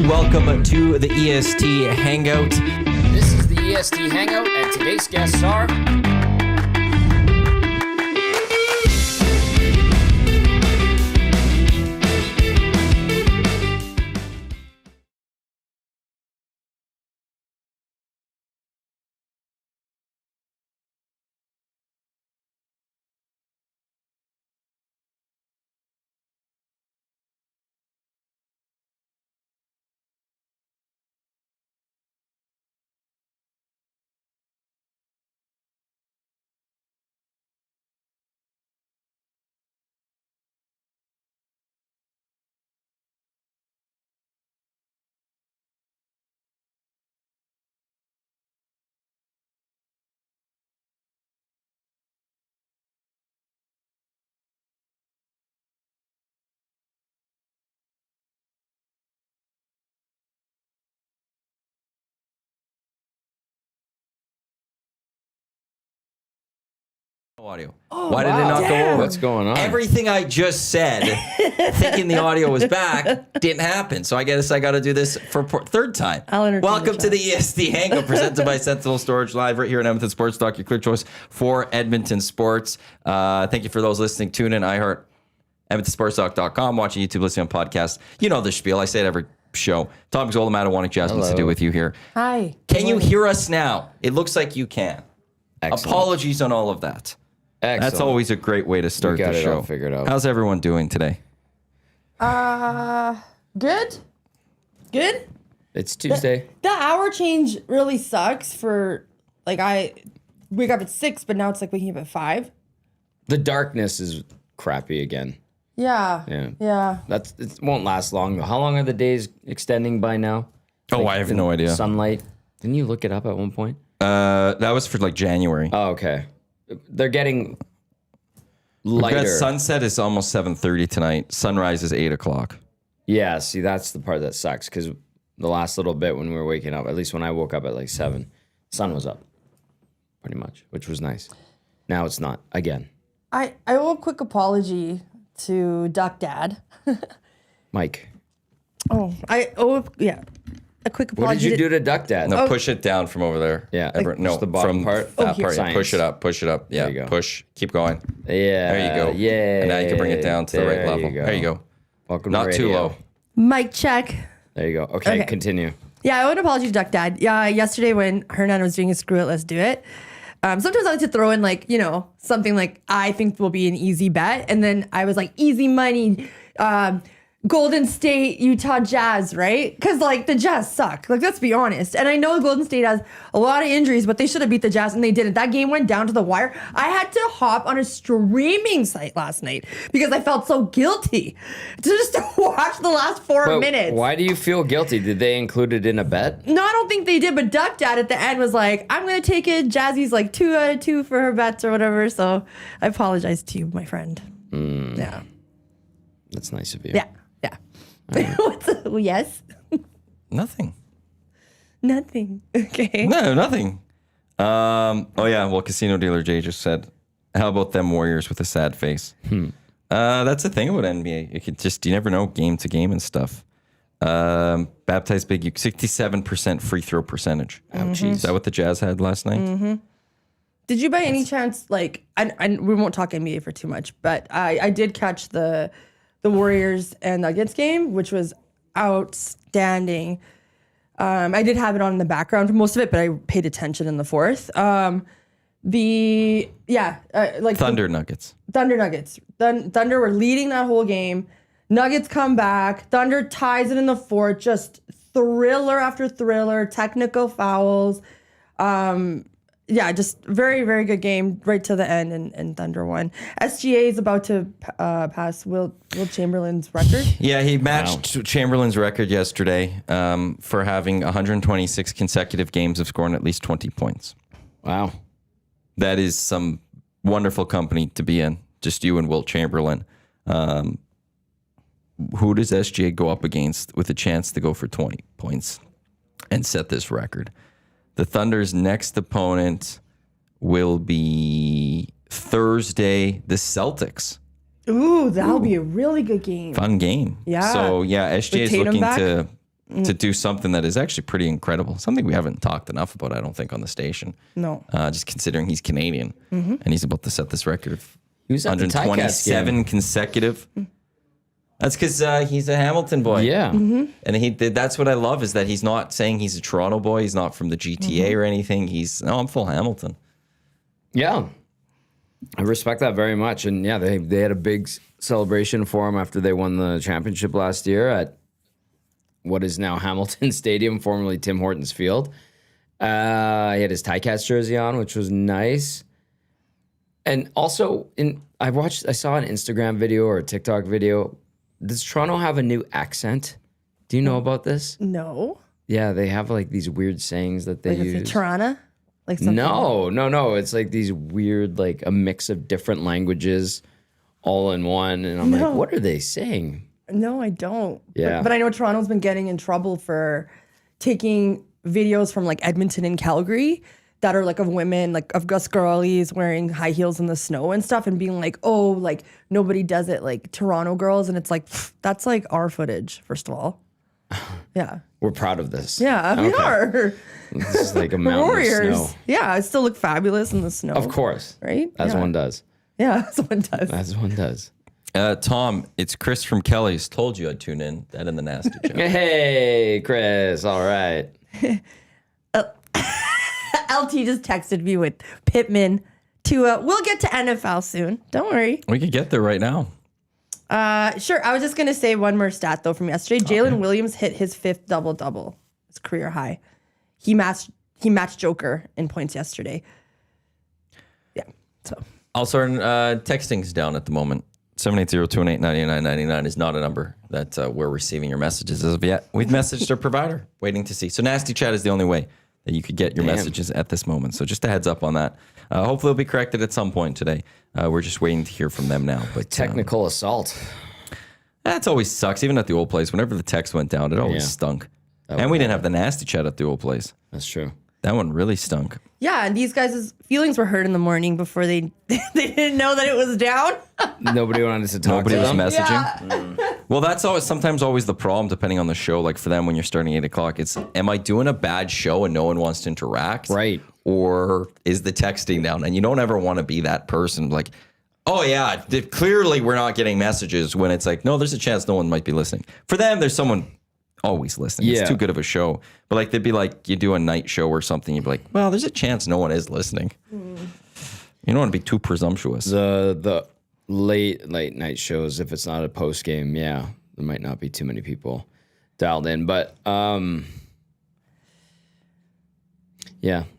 Welcome to the EST Hangout. This is the EST Hangout, and today's guests are... Audio. Why did it not go over? What's going on? Everything I just said, thinking the audio was back, didn't happen. So I guess I got to do this for third time. Welcome to the EST Hangout, presented by Sentinel Storage, live right here in Edmonton Sports Talk, your clear choice for Edmonton sports. Thank you for those listening. Tune in, iHeart, EdmontonSportsTalk.com, watching YouTube, listening on podcast. You know the spiel. I say it every show. Tom Gazzola and Matt Iwanyk, Jasmine Sidhu with you here. Hi. Can you hear us now? It looks like you can. Excellent. Apologies on all of that. Excellent. That's always a great way to start the show. All figured out. How's everyone doing today? Good. Good. It's Tuesday. The hour change really sucks for, like, I wake up at 6, but now it's like waking up at 5. The darkness is crappy again. Yeah. Yeah. It won't last long though. How long are the days extending by now? Oh, I have no idea. Sunlight. Didn't you look it up at one point? That was for like January. Oh, okay. They're getting lighter. Because sunset is almost 7:30 tonight. Sunrise is 8 o'clock. Yeah, see, that's the part that sucks because the last little bit when we were waking up, at least when I woke up at like 7, sun was up pretty much, which was nice. Now it's not again. I owe a quick apology to Duck Dad. Mike. Oh, I owe a quick apology. What did you do to Duck Dad? No, push it down from over there. Yeah. No, the bottom part? That here. part. Yeah, Science. push it up. Push it up. Yeah. There you go. Push. Keep going. Yeah. There you go. Yeah. And now you can bring it down to the right There level. you go. There you go. Welcome Not to too radio. low. Mic check. There you go. Okay, continue. Yeah, I owe an apology to Duck Dad. Yeah, yesterday when Hernan was doing a screw it, let's do it. Sometimes I like to throw in like, something like I think will be an easy bet. And then I was like, easy money, Golden State, Utah Jazz, right? Because like the Jazz suck. Like, let's be honest. And I know Golden State has a lot of injuries, but they should have beat the Jazz and they didn't. That game went down to the wire. I had to hop on a streaming site last night because I felt so guilty to just watch the last 4 minutes. Why do you feel guilty? Did they include it in a bet? No, I don't think they did, but Duck Dad at the end was like, I'm going to take it. Jazzy's like 2 out of 2 for her bets or whatever. So I apologize to you, my friend. Yeah. That's nice of you. Yeah. Yes? Nothing. Nothing. Okay. No, nothing. Well, Casino Dealer Jay just said, how about them Warriors with a sad face? That's the thing about NBA. You never know, game to game and stuff. Baptized Big, 67% free throw percentage. Ouchies. Is that what the Jazz had last night? Did you by any chance, like, and we won't talk NBA for too much, but I did catch the Warriors and Nuggets game, which was outstanding. I did have it on in the background for most of it, but I paid attention in the fourth. Thunder Nuggets. Thunder Nuggets. Thunder were leading that whole game. Nuggets come back. Thunder ties it in the fourth. Just thriller after thriller. Technical fouls. Just very, very good game right to the end, and Thunder won. SGA is about to pass Will Chamberlain's record. Yeah, he matched Chamberlain's record yesterday for having 126 consecutive games of scoring at least 20 points. Wow. That is some wonderful company to be in. Just you and Wilt Chamberlain. Who does SGA go up against with a chance to go for 20 points and set this record? The Thunder's next opponent will be Thursday, the Celtics. Ooh, that'll be a really good game. Fun game. Yeah. So, yeah, SGA is Tatum looking back? to to do something that is actually pretty incredible. Something we haven't talked enough about, I don't think, on the station. No. Just considering he's Canadian and he's about to set this record of He was at the Ticats 127 game. consecutive. That's because he's a Hamilton boy. Yeah. And that's what I love is that he's not saying he's a Toronto boy. He's not from the GTA or anything. I'm full Hamilton. Yeah. I respect that very much. And yeah, they had a big celebration for him after they won the championship last year at what is now Hamilton Stadium, formerly Tim Hortons Field. He had his Ticats jersey on, which was nice. And also, I saw an Instagram video or a TikTok video. Does Toronto have a new accent? Do you know about this? No. Yeah, they have like these weird sayings that they use. Is it Toronto? Like something? No. It's like these weird, like a mix of different languages all in one. And I'm like, what are they saying? No, I don't. Yeah. But I know Toronto's been getting in trouble for taking videos from like Edmonton and Calgary that are like of women, like of us girlies wearing high heels in the snow and stuff and being like, oh, like nobody does it like Toronto girls. And it's like, that's like our footage, first of all. Yeah. We're proud of this. Yeah, we are. This is like a mountain Warriors. of snow. Yeah, I still look fabulous in the snow. Of course. Right? As Yeah. one does. Yeah, as one does. As one does. Tom, it's Chris from Kelly's. Told you I'd tune in. That in the nasty chat. Hey, Chris. All right. LT just texted me with Pittman to, we'll get to NFL soon. Don't worry. We could get there right now. Sure. I was just going to say one more stat, though, from yesterday. Jalen Williams hit his 5th double-double, his career high. He matched Joker in points yesterday. Yeah, so. Also, our texting's down at the moment. 780-218-9999 is not a number that we're receiving your messages as of yet. We've messaged our provider, waiting to see. So nasty chat is the only way that you could get your messages at this moment. So just a heads up on that. Hopefully it'll be corrected at some point today. We're just waiting to hear from them now. But Technical assault. That always sucks. Even at the old place, whenever the text went down, it always stunk. And we didn't have the nasty chat at the old place. That's true. That one really stunk. Yeah, and these guys' feelings were hurt in the morning before they didn't know that it was down. Nobody wanted to talk Nobody to was them. messaging. Well, that's sometimes always the problem, depending on the show. Like for them, when you're starting 8 o'clock, it's, am I doing a bad show and no one wants to interact? Right. Or is the texting down? And you don't ever want to be that person like, oh yeah, clearly we're not getting messages, when it's like, no, there's a chance no one might be listening. For them, there's someone always listening. Yeah. It's too good of a show. But like they'd be like, you do a night show or something, you'd be like, well, there's a chance no one is listening. You don't want to be too presumptuous. The late night shows, if it's not a post game, there might not be too many people dialed in. But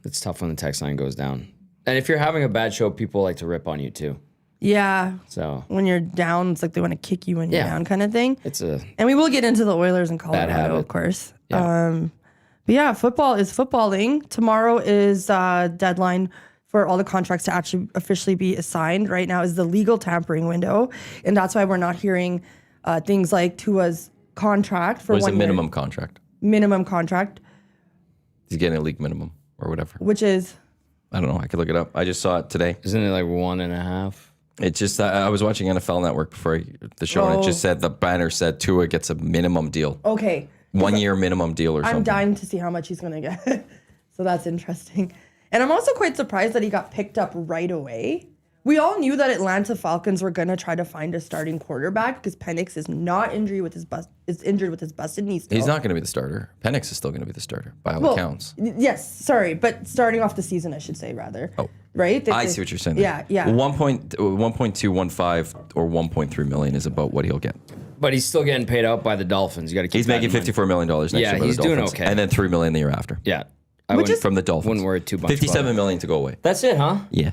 it's tough when the text line goes down. And if you're having a bad show, people like to rip on you too. Yeah. So When you're down, it's like they want to kick you when you're down kind of thing. it's a And we will get into the Oilers in habit. Colorado, of course. Yeah. But yeah, football is footballing. Tomorrow is deadline for all the contracts to actually officially be assigned. Right now is the legal tampering window. And that's why we're not hearing things like Tua's contract for What is 1 a year. minimum contract? Minimum contract, He's getting a league minimum or whatever. which is... I don't know. I could look it up. I just saw it today. isn't it like 1.5? It just, I was watching NFL Network before the show, and it just said, the banner said Tua gets a minimum deal. Okay. 1 year minimum deal or something. I'm dying to see how much he's going to get. So that's interesting. And I'm also quite surprised that he got picked up right away. We all knew that Atlanta Falcons were going to try to find a starting quarterback because Penix is not injured with his busted knee still. He's not going to be the starter. Penix is still going to be the starter, by all accounts. Yes, sorry, but starting off the season, I should say, rather. Oh. Right? I see what you're saying. Yeah, yeah. 1.215 or 1.3 million is about what he'll get. But he's still getting paid out by the Dolphins. You got to keep He's that making in mind. $54 million next year by he's the doing Dolphins. okay. And then $3 million the year after. Yeah. From the Dolphins. Wouldn't worry too much about $57 it. million to go away. That's it, huh? Yeah.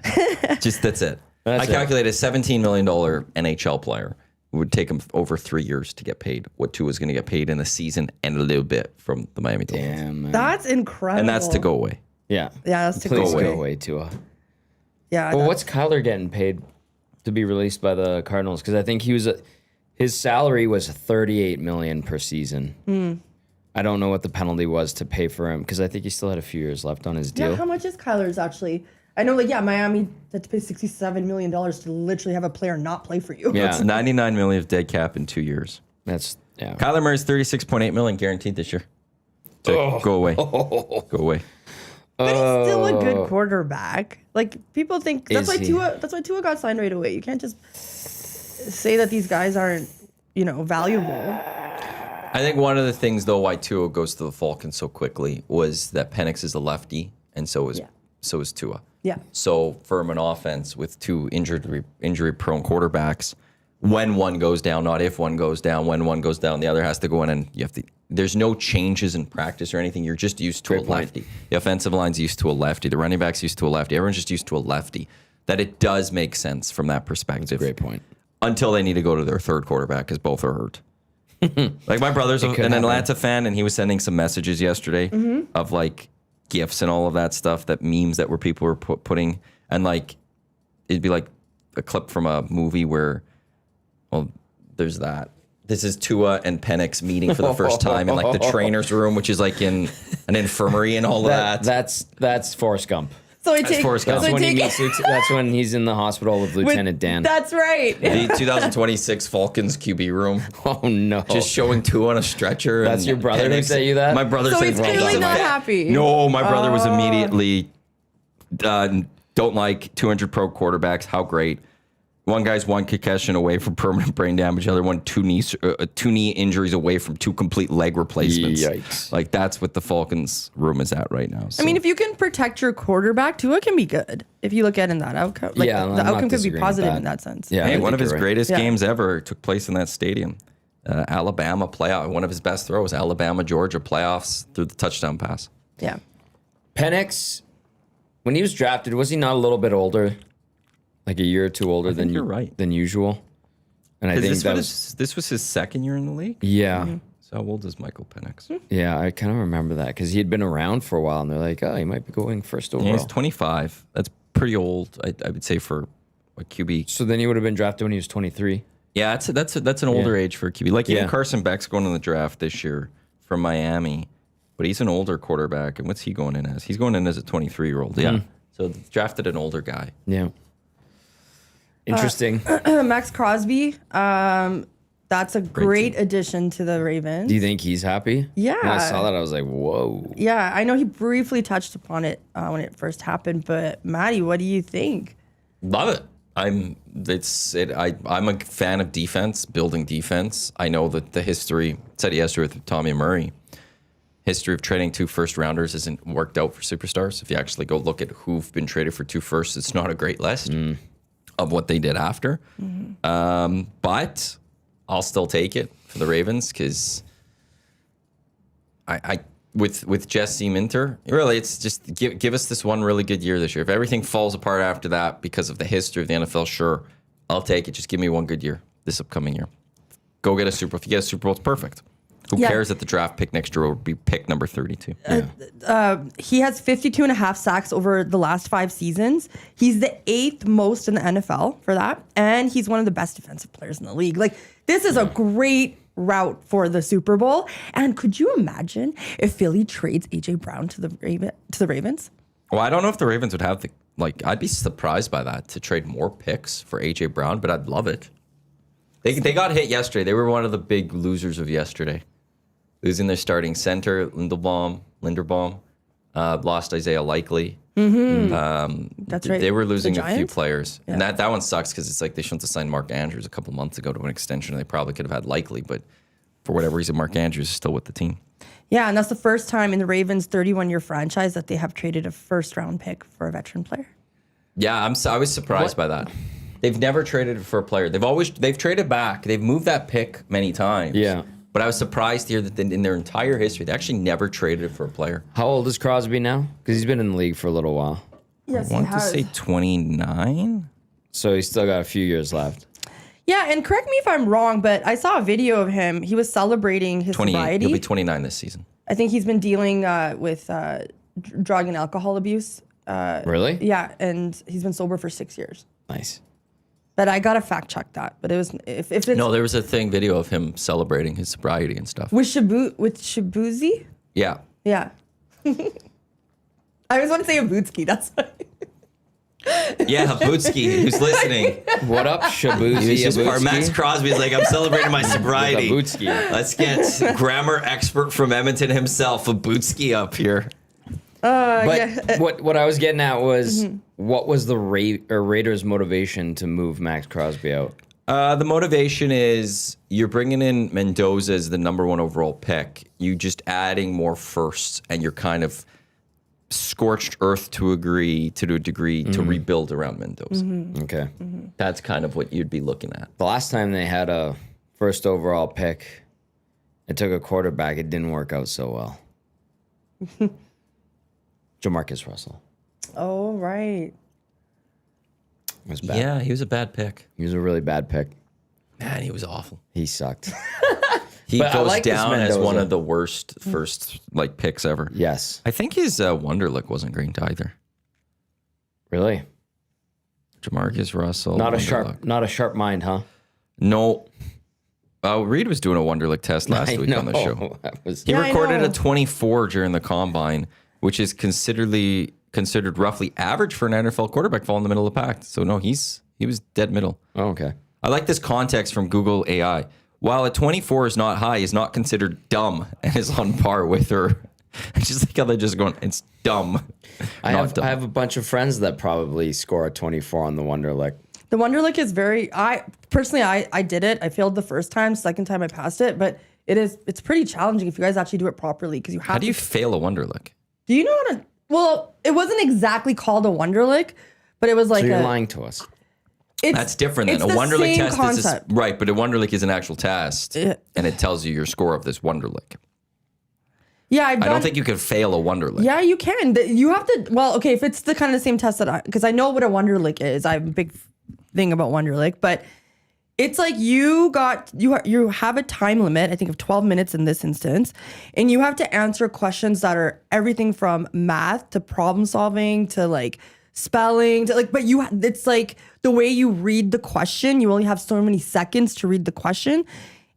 Just that's it. That's I it. calculated a $17 million NHL player. It would take him over 3 years to get paid what Tua is going to get paid in a season and a little bit from the Miami Dolphins. Damn, man. That's incredible. And that's to go away. Yeah. Yeah, that's to Please go away. go away, Tua. Yeah. Well, what's Kyler getting paid to be released by the Cardinals? Because I think his salary was $38 million per season. I don't know what the penalty was to pay for him because I think he still had a few years left on his deal. Yeah, how much is Kyler's actually? I know, Miami had to pay $67 million to literally have a player not play for you. Yeah. It's $99 million of dead cap in 2 years. That's Yeah. Kyler Murray's $36.8 million guaranteed this year. So go away. Go away. But he's still a good quarterback. Like people think that's why Tua got signed right away. You can't just say that these guys aren't, valuable. I think one of the things though why Tua goes to the Falcons so quickly was that Penix is a lefty, and so is Tua. Yeah. So from an offense with two injury-prone quarterbacks, when one goes down, not if one goes down, when one goes down, the other has to go in, and you have to. There's no changes in practice or anything. You're just used to a lefty. The offensive line's used to a lefty. The running back's used to a lefty. Everyone's just used to a lefty. That it does make sense from that perspective. Great point. Until they need to go to their third quarterback because both are hurt. Like my brother's an Atlanta fan, and he was sending some messages yesterday of like GIFs and all of that stuff, that memes that people were putting, and like it'd be like a clip from a movie where, well, there's that. This is Tua and Penix meeting for the first time in like the trainer's room, which is like in an infirmary and all of that. That's Forrest Gump. So That's when he's in the hospital with Lieutenant Dan. That's right. The 2026 Falcons QB room. Oh no! Just showing Tua on a stretcher. That's your brother who say you that? My brother So said, he's clearly not happy. No, my brother was immediately don't like 200 pro quarterbacks. How great. One guy's one concussion away from permanent brain damage. The other one, two knee injuries away from 2 complete leg replacements. Yikes. Like that's what the Falcons room is at right now. So. I mean, if you can protect your quarterback, Tua can be good. If you look at it in that outcome, like Yeah, the I'm outcome not could be disagreeing with positive that. in that sense. Yeah, Hey, I one think of his you're right. greatest Yeah. games ever took place in that stadium. Alabama playoff. One of his best throws, Alabama, Georgia playoffs through the touchdown pass. Yeah. Penix, when he was drafted, was he not a little bit older? Like a year or two older than you're right. than usual? And I think This was his second year in the league. yeah. So how old is Michael Penix? Yeah, I kind of remember that because he had been around for a while, and they're like, oh, he might be going first overall. Yeah, he's 25. That's pretty old, I would say, for a QB. So then he would have been drafted when he was 23. Yeah, that's an older age for a QB. Like even Yeah. Carson Beck's going in the draft this year from Miami, but he's an older quarterback. And what's he going in as? He's going in as a 23-year-old. Yeah. So drafted an older guy. Yeah. Interesting. Max Crosby, that's a great addition to the Ravens. Do you think he's happy? Yeah. When I saw that, I was like, whoa. Yeah, I know he briefly touched upon it when it first happened, but Maddie, what do you think? Love it. I'm a fan of defense, building defense. I know that the history, said yesterday with Tommy Murray, history of trading 2 first-rounders isn't worked out for superstars. If you actually go look at who've been traded for 2 firsts, it's not a great list of what they did after. But I'll still take it for the Ravens because I with Jesse Minter, really, it's just give us this one really good year this year. If everything falls apart after that because of the history of the NFL, sure, I'll take it. Just give me one good year this upcoming year. Go get a Super Bowl. If you get a Super Bowl, it's perfect. Who cares that the draft pick next year will be pick number 32? He has 52 and a half sacks over the last 5 seasons. He's the 8th most in the NFL for that. And he's one of the best defensive players in the league. Like, this is a great route for the Super Bowl. And could you imagine if Philly trades A.J. Brown to the Ravens? Well, I don't know if the Ravens would have I'd be surprised by that, to trade more picks for A.J. Brown, but I'd love it. They got hit yesterday. They were one of the big losers of yesterday. Losing their starting center, Linderbaum, lost Isaiah Likely. That's right. They were losing The a few Giants? players. And that one sucks because it's like they shouldn't have signed Mark Andrews a couple months ago to an extension. They probably could have had Likely, but for whatever reason, Mark Andrews is still with the team. Yeah, and that's the first time in the Ravens' 31-year franchise that they have traded a first-round pick for a veteran player. Yeah, I was surprised by that. They've never traded for a player. They've traded back. They've moved that pick many times. Yeah. But I was surprised to hear that in their entire history, they actually never traded for a player. How old is Crosby now? Because he's been in the league for a little while. Yes, I want to say 29. So he's still got a few years left. Yeah, and correct me if I'm wrong, but I saw a video of him. He was celebrating his 28. sobriety. He'll be 29 this season. I think he's been dealing with drug and alcohol abuse. Really? Yeah, and he's been sober for 6 years. Nice. But I gotta fact check that. But it was if it's No, there was a video of him celebrating his sobriety and stuff. with Shabuzi. Yeah. Yeah. I always want to say Abutsky. That's why. Yeah, Bootsky, who's listening. What up, Shabuzi? He was just part. Max Crosby's like, I'm celebrating my sobriety. Bootsky. Let's get grammar expert from Edmonton himself, a Bootsky up here. What I was getting at was, what was the Raiders' motivation to move Max Crosby out? The motivation is you're bringing in Mendoza as the number 1 overall pick. You just adding more firsts, and you're kind of scorched earth to a degree to rebuild around Mendoza. Okay. That's kind of what you'd be looking at. The last time they had a first overall pick, it took a quarterback. It didn't work out so well. Jamarcus Russell. Oh, right. It was bad. Yeah, he was a bad pick. He was a really bad pick. Man, he was awful. He sucked. He But I goes like this down as Mendoza. one of the worst first picks ever. Yes. I think his Wonderlic wasn't great either. Really? Jamarcus Russell. Not Wonderlic. a sharp mind, huh? No. Reed was doing a Wonderlic test last week on the show. He Yeah, I recorded know. a 24 during the combine, which is considered roughly average for an NFL quarterback fall in the middle of the pack. So no, he was dead middle. Oh, okay. I like this context from Google AI. While a 24 is not high, is not considered dumb and is on par with her. It's just like how they're just going, it's dumb. I have a bunch of friends that probably score a 24 on the Wonderlic. The Wonderlic is I did it. I failed the first time. Second time I passed it, but it's pretty challenging if you guys actually do it properly because you have How do you fail a Wonderlic? Do you know how to? Well, it wasn't exactly called a Wonderlic, but it was like So you're lying to us. That's different than a the Wonderlic same test. concept. Right, but a Wonderlic is an actual test, and it tells you your score of this Wonderlic. Yeah, I don't think you can fail a Wonderlic. Yeah, you can. You have to. Well, okay, if it's the kind of the same test that because I know what a Wonderlic is. I have a big thing about Wonderlic, but it's like you have a time limit. I think of 12 minutes in this instance, and you have to answer questions that are everything from math to problem solving to like spelling to like. But it's like the way you read the question. You only have so many seconds to read the question.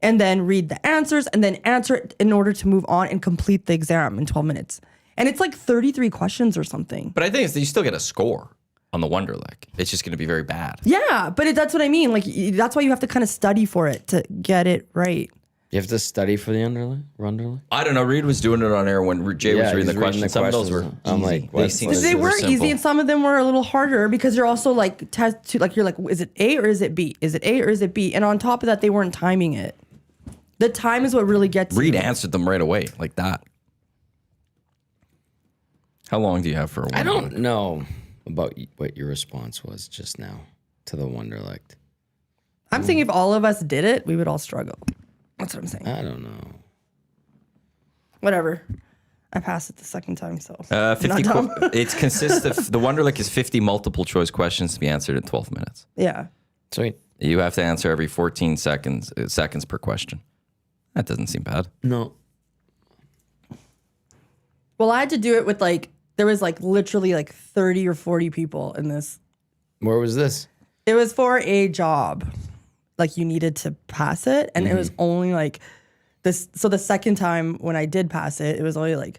And then read the answers and then answer it in order to move on and complete the exam in 12 minutes. And it's like 33 questions or something. But I think you still get a score on the Wonderlic. It's just going to be very bad. Yeah, but that's what I mean. Like, that's why you have to kind of study for it to get it right. You have to study for the Wonderlic? I don't know. Reed was doing it on air when Jay was reading the questions. Some of those were I'm easy. like, They what? seem They super were simple. easy and some of them were a little harder because you're also like, you're like, is it A or is it B? Is it A or is it B? And on top of that, they weren't timing it. The time is what really gets Reed you. answered them right away, like that. How long do you have for a Wonderlic? I don't know about what your response was just now to the Wonderlic. I'm saying if all of us did it, we would all struggle. That's what I'm saying. I don't know. Whatever. I passed it the second time, so 50. not dumb. It consists of the Wonderlic is 50 multiple choice questions to be answered in 12 minutes. Yeah. Sweet. You have to answer every 14 seconds per question. That doesn't seem bad. No. Well, I had to do it with there was literally 30 or 40 people in this. Where was this? It was for a job. You needed to pass it. And it was only this. So the second time when I did pass it, it was only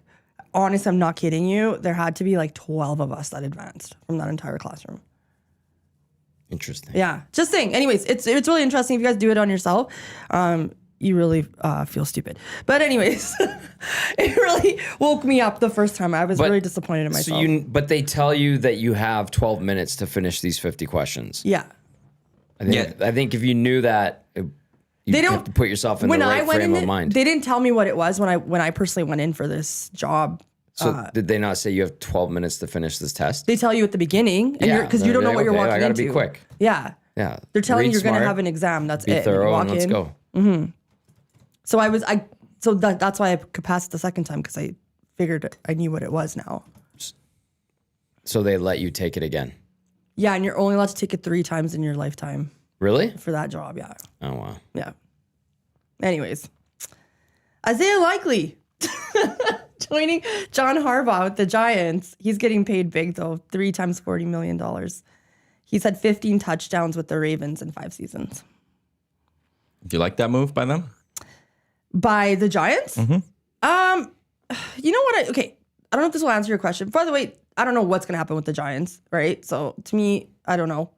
honest, I'm not kidding you. There had to be 12 of us that advanced from that entire classroom. Interesting. Yeah. Just saying. Anyways, it's really interesting. If you guys do it on yourself, you really feel stupid. But anyways, it really woke me up the first time. I was really disappointed in myself. But they tell you that you have 12 minutes to finish these 50 questions. Yeah. I think if you knew that, you have to put yourself in the right frame of mind. They didn't tell me what it was when I personally went in for this job. So did they not say you have 12 minutes to finish this test? They tell you at the beginning, and because you don't know what you're walking into. I gotta be quick. Yeah. Yeah. They're telling Read you you're going to smart, have an exam. That's be it. thorough, You walk and let's in. go. So that's why I could pass it the second time because I figured I knew what it was now. So they let you take it again. Yeah, and you're only allowed to take it 3 times in your lifetime Really? for that job. Yeah. Oh, wow. Yeah. Anyways, Isaiah Likely joining John Harbaugh with the Giants. He's getting paid big though, 3 times $40 million. He's had 15 touchdowns with the Ravens in 5 seasons. Do you like that move by them? By the Giants? Mm-hmm. You know what? Okay, I don't know if this will answer your question. By the way, I don't know what's going to happen with the Giants, right? So to me, I don't know.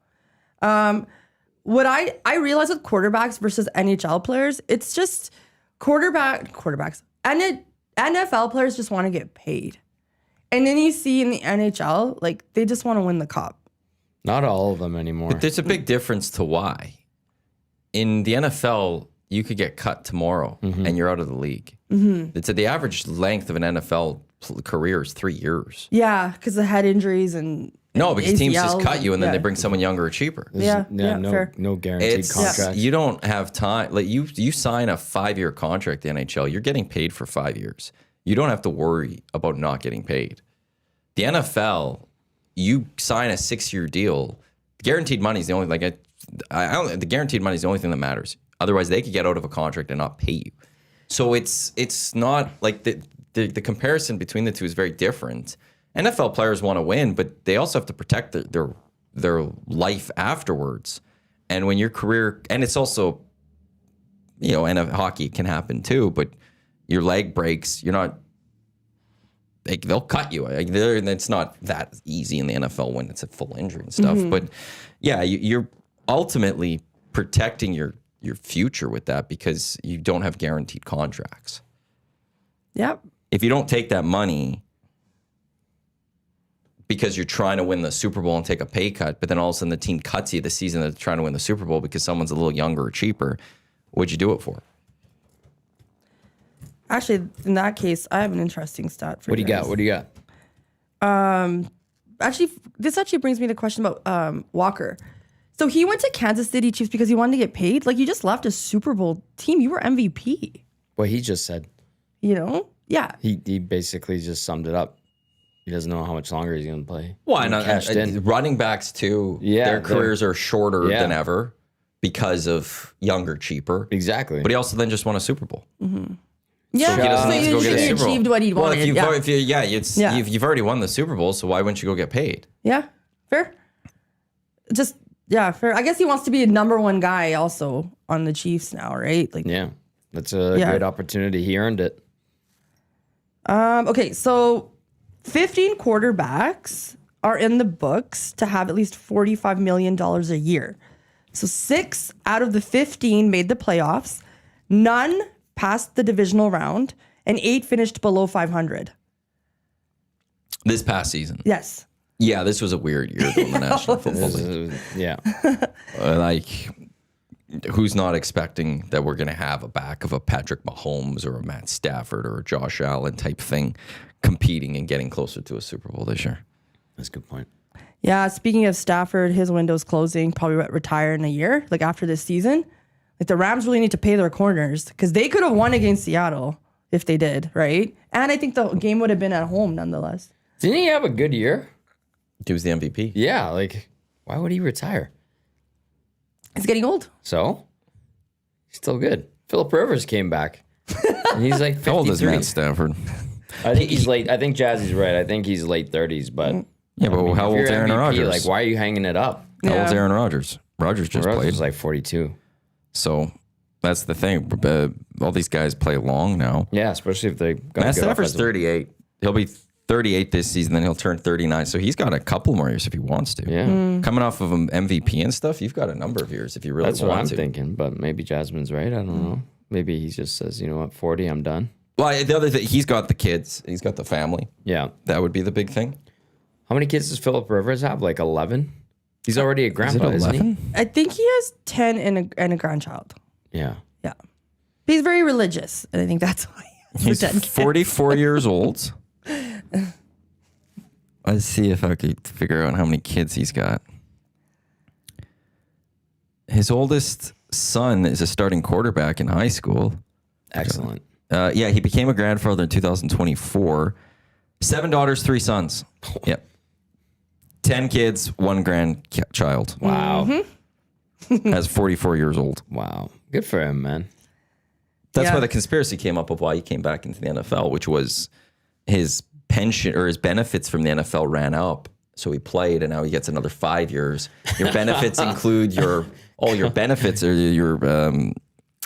What I realize with quarterbacks versus NHL players, it's just quarterbacks and NFL players just want to get paid. And then you see in the NHL, like they just want to win the cup. Not all of them anymore. But there's a big difference to why. In the NFL, you could get cut tomorrow and you're out of the league. It's the average length of an NFL career is 3 years. Yeah, because of head injuries and no, because teams just ACLs cut you and then yeah. they bring someone younger or cheaper. Fair. No guaranteed contract. You don't have time. Like you sign a 5-year contract in the NHL, you're getting paid for 5 years. You don't have to worry about not getting paid. The NFL, you sign a 6-year deal. Guaranteed money is the only the guaranteed money is the only thing that matters. Otherwise, they could get out of a contract and not pay you. So it's not like the comparison between the two is very different. NFL players want to win, but they also have to protect their life afterwards. And when your career, and it's also, and hockey can happen too, but your leg breaks, you're not, they'll cut you. It's not that easy in the NFL when it's a full injury and stuff. But yeah, you're ultimately protecting your future with that because you don't have guaranteed contracts. Yep. If you don't take that money because you're trying to win the Super Bowl and take a pay cut, but then all of a sudden the team cuts you the season that they're trying to win the Super Bowl because someone's a little younger or cheaper, what'd you do it for? Actually, in that case, I have an interesting stat for you. What do you got? Actually, this actually brings me to the question about Walker. So he went to Kansas City Chiefs because he wanted to get paid. Like, you just left a Super Bowl team. You were MVP. What he just said. Yeah. He basically just summed it up. He doesn't know how much longer he's going to play. Well, and running backs too, their careers are shorter than ever because of younger, cheaper. Exactly. But he also then just won a Super Bowl. Yeah, So he doesn't need to go get a Super Bowl. achieved what he wanted. You've already won the Super Bowl, so why wouldn't you go get paid? Yeah, fair. Fair. I guess he wants to be a number one guy also on the Chiefs now, right? Like, yeah, that's a great opportunity. He earned it. Okay, so 15 quarterbacks are in the books to have at least $45 million a year. So 6 out of the 15 made the playoffs. None passed the divisional round, and 8 finished below 500. This past season. Yes. Yeah, this was a weird year though in the National Football League. Who's not expecting that we're going to have a back of a Patrick Mahomes or a Matt Stafford or a Josh Allen type thing competing and getting closer to a Super Bowl this year? That's a good point. Yeah, speaking of Stafford, his window's closing, probably retire in a year, like after this season. Like the Rams really need to pay their corners because they could have won against Seattle if they did, right? And I think the game would have been at home nonetheless. Didn't he have a good year? He was the MVP. Yeah, like, why would he retire? He's getting old. So? He's still good. Phillip Rivers came back. And he's like 53. How old is Matt Stafford? I think he's late. I think Jazzy's right. I think he's late 30s, but... Yeah, but how old's Aaron Rodgers? Like, why are you hanging it up? How old's Aaron Rodgers? Rodgers just played. Was like 42. So that's the thing. All these guys play long now. Yeah, especially if they got Matt Stafford's 38. He'll be 38 this season, then he'll turn 39. So he's got a couple more years if he wants to. Yeah. Coming off of an MVP and stuff, you've got a number of years if you really want to. That's what I'm thinking, but maybe Jasmine's right. I don't know. Maybe he just says, you know what, 40, I'm done. Well, the other thing, he's got the kids. He's got the family. Yeah. That would be the big thing. How many kids does Phillip Rivers have? Like 11? He's already a grandpa, isn't he? I think he has 10 and a grandchild. Yeah. Yeah. But he's very religious, and I think that's why he's 44 years old. Let's see if I could figure out how many kids he's got. His oldest son is a starting quarterback in high school. Excellent. Yeah, he became a grandfather in 2024. 7 daughters, 3 sons. Yep. 10 kids, 1 grandchild. Wow. As 44 years old. Wow. Good for him, man. That's why the conspiracy came up of why he came back into the NFL, which was his pension or his benefits from the NFL ran up. So he played and now he gets another 5 years. Your benefits include all your benefits or your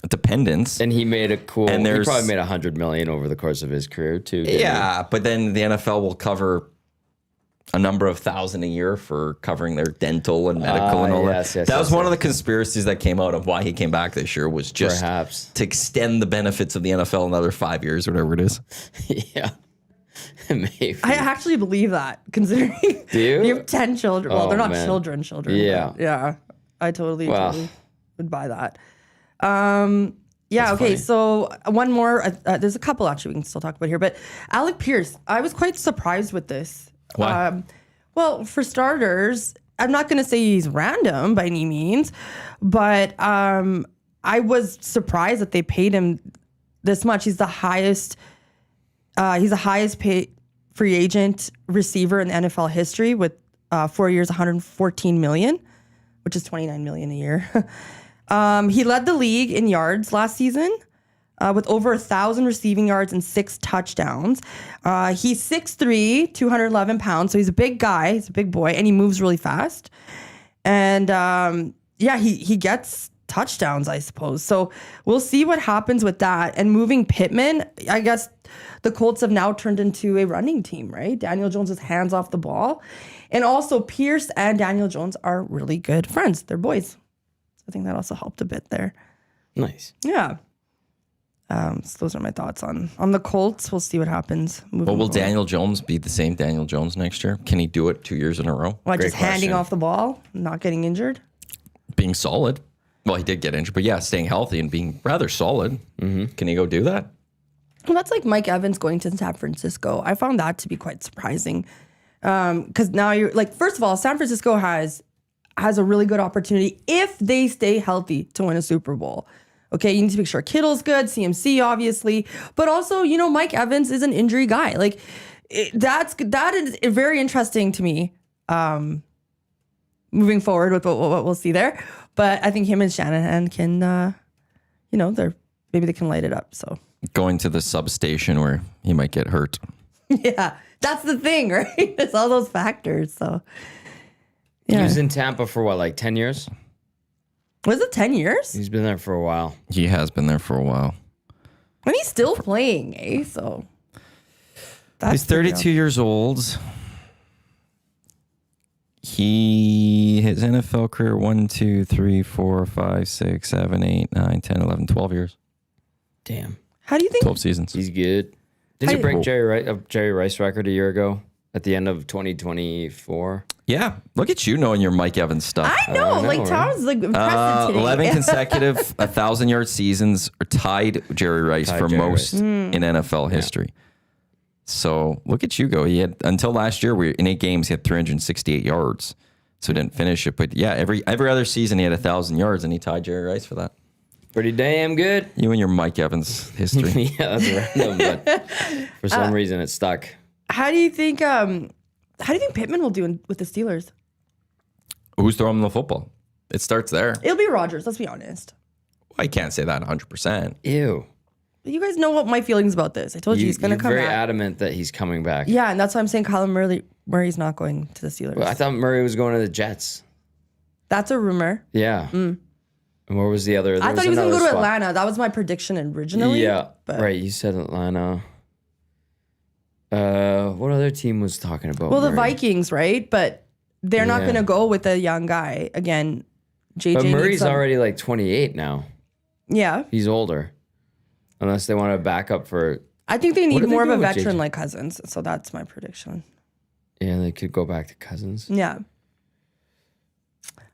dependents. And he made a cool, and he probably made $100 million over the course of his career too. Yeah, but then the NFL will cover a number of thousand a year for covering their dental and medical and all that. That was one of the conspiracies that came out of why he came back this year, was just perhaps to extend the benefits of the NFL another 5 years, whatever it is. Yeah. Maybe. I actually believe that, considering Do you? you have 10 children. Well, Oh, they're not man. children. Yeah. Yeah. I totally would buy that. That's okay. funny. So one more. There's a couple actually we can still talk about here, but Alec Pierce, I was quite surprised with this. Why? Well, for starters, I'm not going to say he's random by any means, but I was surprised that they paid him this much. He's the highest paid free agent receiver in the NFL history with 4 years, $114 million, which is $29 million a year. He led the league in yards last season with over 1,000 receiving yards and 6 touchdowns. He's 6'3", 211 pounds, so he's a big guy. He's a big boy, and he moves really fast. And he gets touchdowns, I suppose. So we'll see what happens with that. And moving Pittman, I guess the Colts have now turned into a running team, right? Daniel Jones is hands off the ball. And also Pierce and Daniel Jones are really good friends. They're boys. I think that also helped a bit there. Nice. Yeah. So those are my thoughts on the Colts. We'll see what happens. Well, will Daniel Jones be the same Daniel Jones next year? Can he do it 2 years in a row? What, Great just handing question. off the ball, not getting injured? Being solid. Well, he did get injured, but yeah, staying healthy and being rather solid. Mm-hmm. Can he go do that? Well, that's like Mike Evans going to San Francisco. I found that to be quite surprising. Because now you're like, first of all, San Francisco has a really good opportunity if they stay healthy to win a Super Bowl. Okay, you need to make sure Kittle's good, CMC obviously, but also, Mike Evans is an injury guy. Like that is very interesting to me. Moving forward with what we'll see there, but I think him and Shanahan can, maybe they can light it up. So Going to the substation where he might get hurt. yeah, that's the thing, right? It's all those factors. So yeah, He was in Tampa for what, like 10 years? was it 10 years? He's been there for a while. He has been there for a while. And he's still playing, eh? So He's 32 years old. His NFL career 1, 2, 3, 4, 5, 6, 7, 8, 9, 10, 11, 12 years. Damn. How do you think? 12 seasons. He's good. Didn't he break Jerry Rice record a year ago at the end of 2024? Yeah. Look at you knowing your Mike Evans stuff. I know, know, like right? Tom's like impressive today. 11 consecutive 1,000-yard seasons are tied Jerry Rice for Jerry most Rice. in NFL history. So look at you go. He had, until last year, in 8 games, he had 368 yards. So he didn't finish it. But yeah, every other season he had 1,000 yards, and he tied Jerry Rice for that. Pretty damn good. You and your Mike Evans history. Yeah, that's random, but for some reason it stuck. How do you think Pittman will do with the Steelers? Who's throwing him the football? It starts there. It'll be Rodgers, let's be honest. I can't say that 100%. Ew. You guys know what my feelings about this. I told you he's going to come very back. adamant that he's coming back. Yeah, and that's why I'm saying Kyler Murray's not going to the Steelers. Well, I thought Murray was going to the Jets. That's a rumor. Yeah. And where was the other? I thought he was going to go to Atlanta. That was my prediction originally. Yeah. but Right. You said Atlanta. What other team was talking about? Well, the Murray? Vikings, right? But they're not Yeah. going to go with a young guy again. JJ. But needs Murray's some- already like 28 now. Yeah, He's older. Unless they want to back up for. I think they need do they more of do a with veteran JJ? like Cousins. So that's my prediction. Yeah, they could go back to Cousins. Yeah.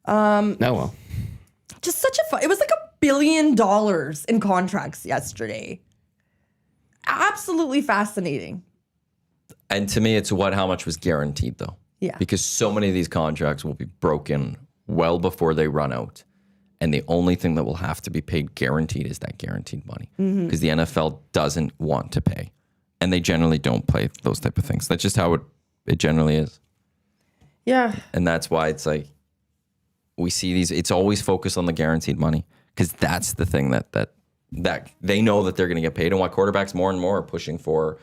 Oh, well. Just such a fun. It was like $1 billion in contracts yesterday. Absolutely fascinating. And to me, it's how much was guaranteed, though. Yeah. Because so many of these contracts will be broken well before they run out. And the only thing that will have to be paid guaranteed is that guaranteed money. Because the NFL doesn't want to pay. And they generally don't play those type of things. That's just how it generally is. Yeah. And that's why it's like, we see these, it's always focused on the guaranteed money. Because that's the thing that they know that they're going to get paid. And why quarterbacks more and more are pushing for,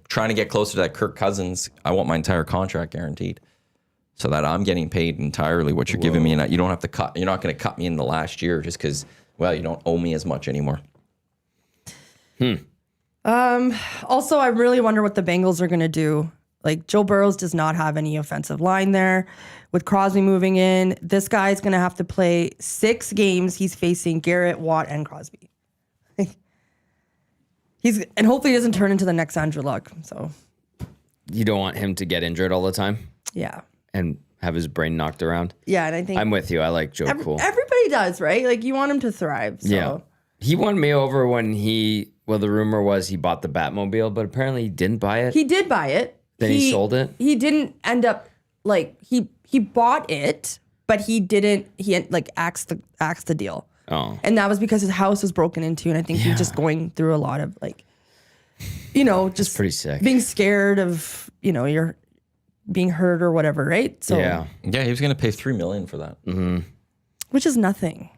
trying to get closer to that Kirk Cousins. I want my entire contract guaranteed. So that I'm getting paid entirely what you're giving me, and you don't have to cut. You're not going to cut me in the last year just because, you don't owe me as much anymore. Also, I really wonder what the Bengals are going to do. Like Joe Burrows does not have any offensive line there. With Crosby moving in, this guy's going to have to play 6 games. He's facing Garrett, Watt, and Crosby. And hopefully he doesn't turn into the next Andrew Luck. So You don't want him to get injured all the time yeah. and have his brain knocked around. Yeah, and I think I'm with you. I like Joe Cool. Everybody does, right? Like you want him to thrive. So. Yeah. He won me over when the rumor was he bought the Batmobile, but apparently he didn't buy it. He did buy it. Then he sold it? He didn't end up like he bought it, but he didn't like axed the deal. Oh. And that was because his house was broken into, and I think he was just going through a lot of like, just pretty sick. Being scared of, you're being hurt or whatever, right? So Yeah. Yeah, he was going to pay $3 million for that. Mm-hmm. which is nothing.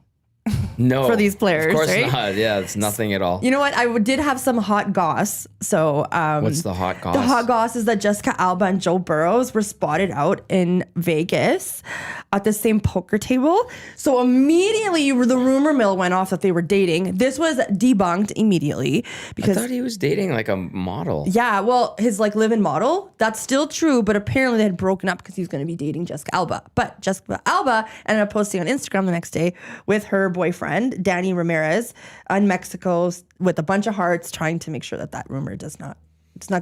No. For these players, Of course right? not. Yeah, it's nothing at all. You know what? I did have some hot goss. So What's the hot goss? The hot goss is that Jessica Alba and Joe Burrows were spotted out in Vegas at the same poker table. So immediately the rumor mill went off that they were dating. This was debunked immediately I because thought he was dating like a model. yeah, well, his like live-in model, that's still true, but apparently they had broken up because he was going to be dating Jessica Alba. But Jessica Alba ended up posting on Instagram the next day with her boyfriend, Danny Ramirez, in Mexico with a bunch of hearts, trying to make sure that rumor does not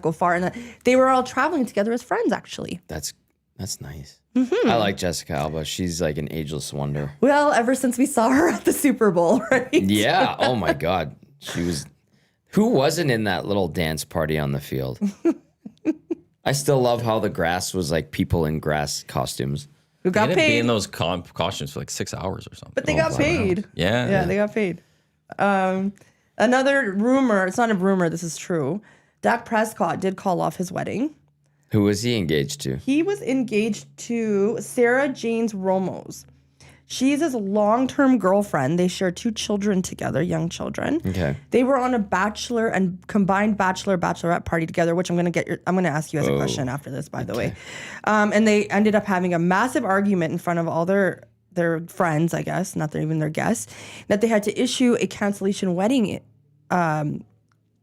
go far. And that they were all traveling together as friends, actually. That's nice. Mm-hmm. I like Jessica Alba. She's like an ageless wonder. Well, ever since we saw her at the Super Bowl, right? Yeah. Oh my God. She was. Who wasn't in that little dance party on the field? I still love how the grass was like people in grass costumes. Who got They didn't be paid? in those costumes for like 6 hours or something. But they got paid. Yeah. They got paid. Another rumor, it's not a rumor, this is true. Dak Prescott did call off his wedding. Who was he engaged to? He was engaged to Sarah Jane Ramos. She's his long-term girlfriend. They share 2 children together, young children. Okay. They were on a bachelor and combined bachelorette party together, which I'm gonna ask you as a question after this, by the way. And they ended up having a massive argument in front of all their friends, I guess, not even their guests, that they had to issue a cancellation wedding, not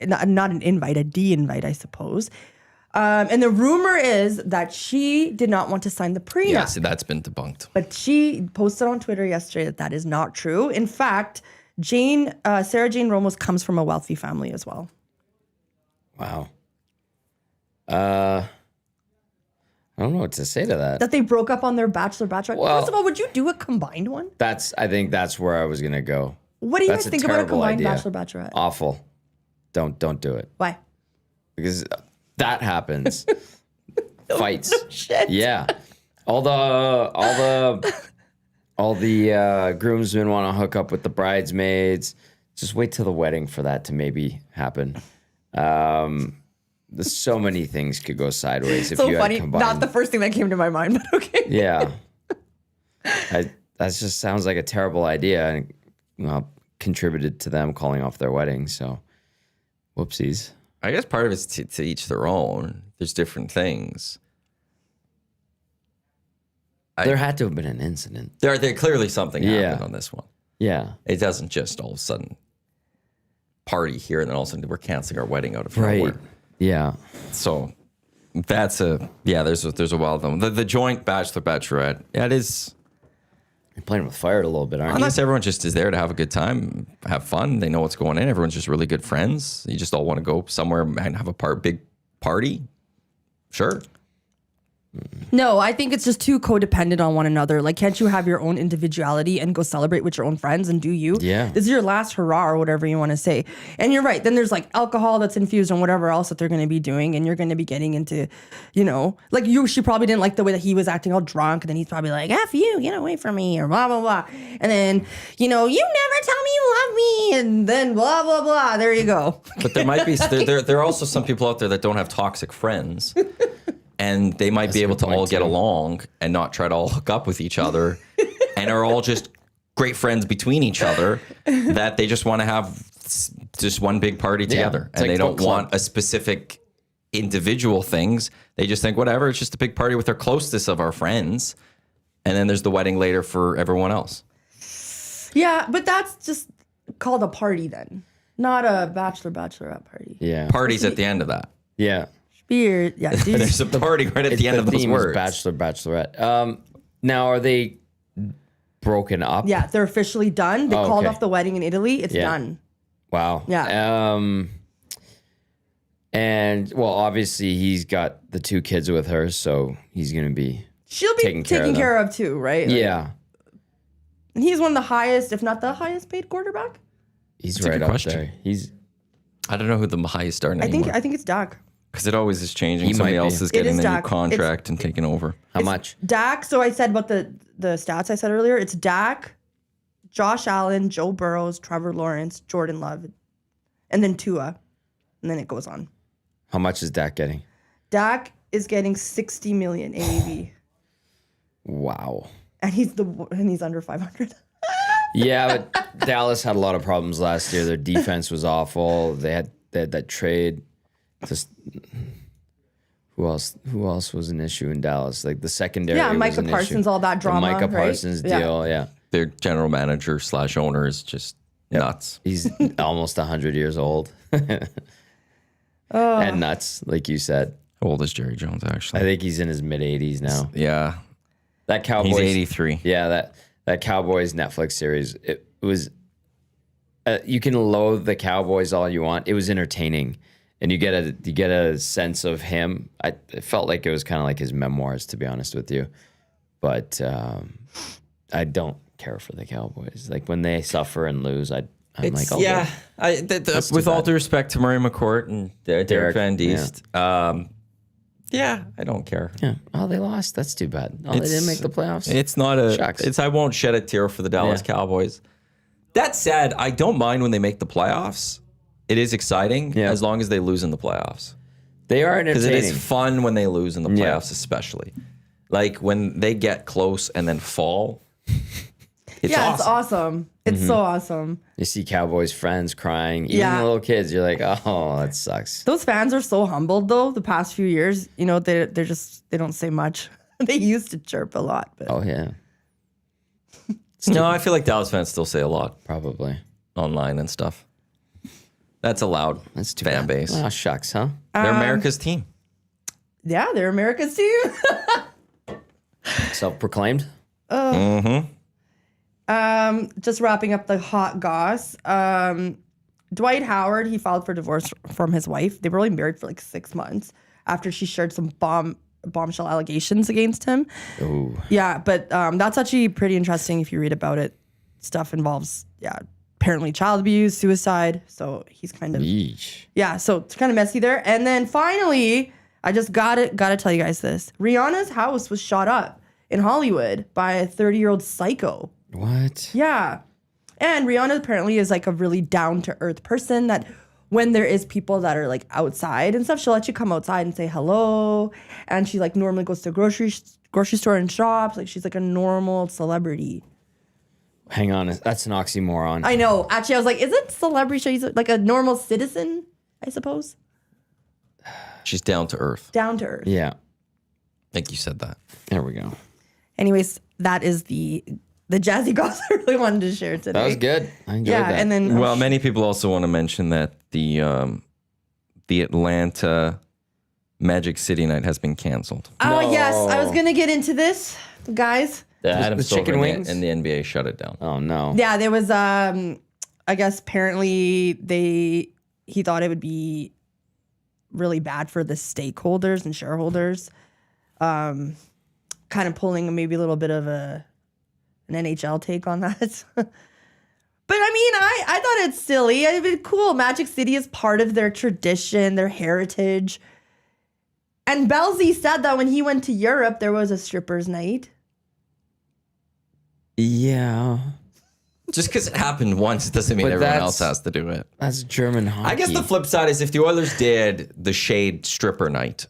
an invite, a de-invite, I suppose. And the rumor is that she did not want to sign the prenup. Yeah, see, that's been debunked. But she posted on Twitter yesterday that is not true. In fact, Sarah Jane Ramos comes from a wealthy family as well. Wow. I don't know what to say to that. That they broke up on their bachelorette. Well, first of all, would you do a combined one? I think that's where I was gonna go. What do you That's guys a think about a terrible combined idea. bachelorette? Awful. Don't do it Why? because that happens. Fights. Shit. Yeah. All the groomsmen want to hook up with the bridesmaids. Just wait till the wedding for that to maybe happen. There's so many things could go sideways if So you funny. had combined. Not the first thing that came to my mind, but okay. Yeah. That just sounds like a terrible idea and contributed to them calling off their wedding. So, whoopsies. I guess part of it's to each their own. There's different things. There had to have been an incident. There clearly something happened on this one. Yeah. It doesn't just all of a sudden party here and then all of a sudden we're canceling our wedding out of Right. nowhere. Yeah. So that's there's a wild one. The joint bachelorette. Yeah, it is. You're playing with fire a little bit, aren't I you? guess everyone just is there to have a good time, have fun. They know what's going in. Everyone's just really good friends. You just all want to go somewhere and have a big party. Sure. No, I think it's just too codependent on one another. Like, can't you have your own individuality and go celebrate with your own friends and do you? Yeah. This is your last hurrah or whatever you want to say. And you're right. Then there's like alcohol that's infused and whatever else that they're going to be doing. And you're going to be getting into, like she probably didn't like the way that he was acting all drunk. And then he's probably like, F you, get away from me or blah, blah, blah. And then, you never tell me you love me. And then blah, blah, blah. There you go. But there might be, there are also some people out there that don't have toxic friends. And they might be able to all get along and not try to all hook up with each other and are all just great friends between each other that they just want to have just one big party together. It's And like they don't book club. want a specific individual things. They just think, whatever, it's just a big party with our closest of our friends. And then there's the wedding later for everyone else. Yeah, but that's just called a party then, not a bachelorette party. Yeah. Parties at the end of that. Yeah. Beard. Yeah, dude. There's a party right at the end of those theme is words. Bachelor, Bachelorette. Now, are they broken up? Yeah, they're officially done. They called okay. off the wedding in Italy. It's done. Wow. Yeah. And well, obviously he's got the 2 kids with her, so he's gonna be. She'll be taken taken care care of too, right? Like, Yeah. and he's one of the highest, if not the highest paid quarterback. He's That's a right good up question. there. He's. I don't know who the highest are anymore. I think it's Dak. Because it always is changing. He Somebody might be. else is It getting is the new Dak. contract and taking over. How much? Dak. So I said about the stats I said earlier. It's Dak, Josh Allen, Joe Burrows, Trevor Lawrence, Jordan Love, and then Tua, and then it goes on. How much is Dak getting? Dak is getting 60 million AAV, Wow. and he's under 500. Yeah, but Dallas had a lot of problems last year. Their defense was awful. They had that trade. Just who else was an issue in Dallas? Like the secondary. Yeah, was Micah an Parsons, issue. all that drama, The Micah right? Parsons Yeah. deal. Yeah. Their general manager / owner is just nuts. He's almost 100 years old. And nuts, like you said. How old is Jerry Jones, I actually? think he's in his mid 80s now. Yeah. That Cowboys. He's 83. Yeah, that Cowboys Netflix series. It was. You can loathe the Cowboys all you want. It was entertaining, and you get a sense of him. It felt like it was kind of like his memoirs, to be honest with you. But I don't care for the Cowboys. Like when they suffer and lose, I'm like, oh yeah. good. With all bad. due respect to Murray McCourt and Derek Van yeah. Diest, yeah, I don't care. Yeah. Oh, they lost. That's too bad. Oh, they didn't make the playoffs. It's not a. Shucks. I won't shed a tear for the Dallas Yeah. Cowboys. That said, I don't mind when they make the playoffs. It is exciting Yeah. as long as they lose in the playoffs. They are Because it entertaining. is fun when they lose in the Yeah. playoffs, especially. Like when they get close and then fall. It's Yeah, awesome. it's awesome. It's so awesome. You see Cowboys friends crying, even Yeah. the little kids. You're like, oh, that sucks. Those fans are so humbled though. The past few years, you know, they don't say much. They used to chirp a lot, but Oh yeah, No, I feel like Dallas fans still say a lot probably. online and stuff. That's a loud That's too fan bad. base. Oh shucks, huh? They're America's team. yeah, they're America's team. Self-proclaimed. Just wrapping up the hot goss. Dwight Howard, he filed for divorce from his wife. They were only married for like 6 months after she shared some bombshell allegations against him. Ooh. Yeah, but that's actually pretty interesting if you read about it. Stuff involves, apparently child abuse, suicide. So he's kind of, Yeesh. so it's kind of messy there. And then finally, I just gotta tell you guys this. Rihanna's house was shot up in Hollywood by a 30-year-old psycho. What? Yeah. And Rihanna apparently is like a really down-to-earth person that when there is people that are like outside and stuff, she'll let you come outside and say hello. And she like normally goes to the grocery store and shops. Like she's like a normal celebrity. Hang on, that's an oxymoron. I know. Actually, I was like, isn't celebrity she's like a normal citizen, I suppose? She's down to earth. Down to earth. Yeah. I think you said that. There we go. Anyways, that is the jazzy gossip I really wanted to share today. That was good. I enjoyed that. And then Well, many people also want to mention that the Atlanta Magic City night has been canceled. yes, I was gonna get into this, guys. Adam the Silver chicken wings? and the NBA shut it down. Oh no. Yeah, there was I guess apparently he thought it would be really bad for the stakeholders and shareholders. Kind of pulling maybe a little bit of an NHL take on that. But I mean, I thought it's silly. It'd be cool. Magic City is part of their tradition, their heritage. And Belzy said that when he went to Europe, there was a strippers' night. Yeah. Just because it happened once doesn't mean But everyone that's- else has to do it. That's German hockey. I guess the flip side is if the Oilers did the Shade stripper night,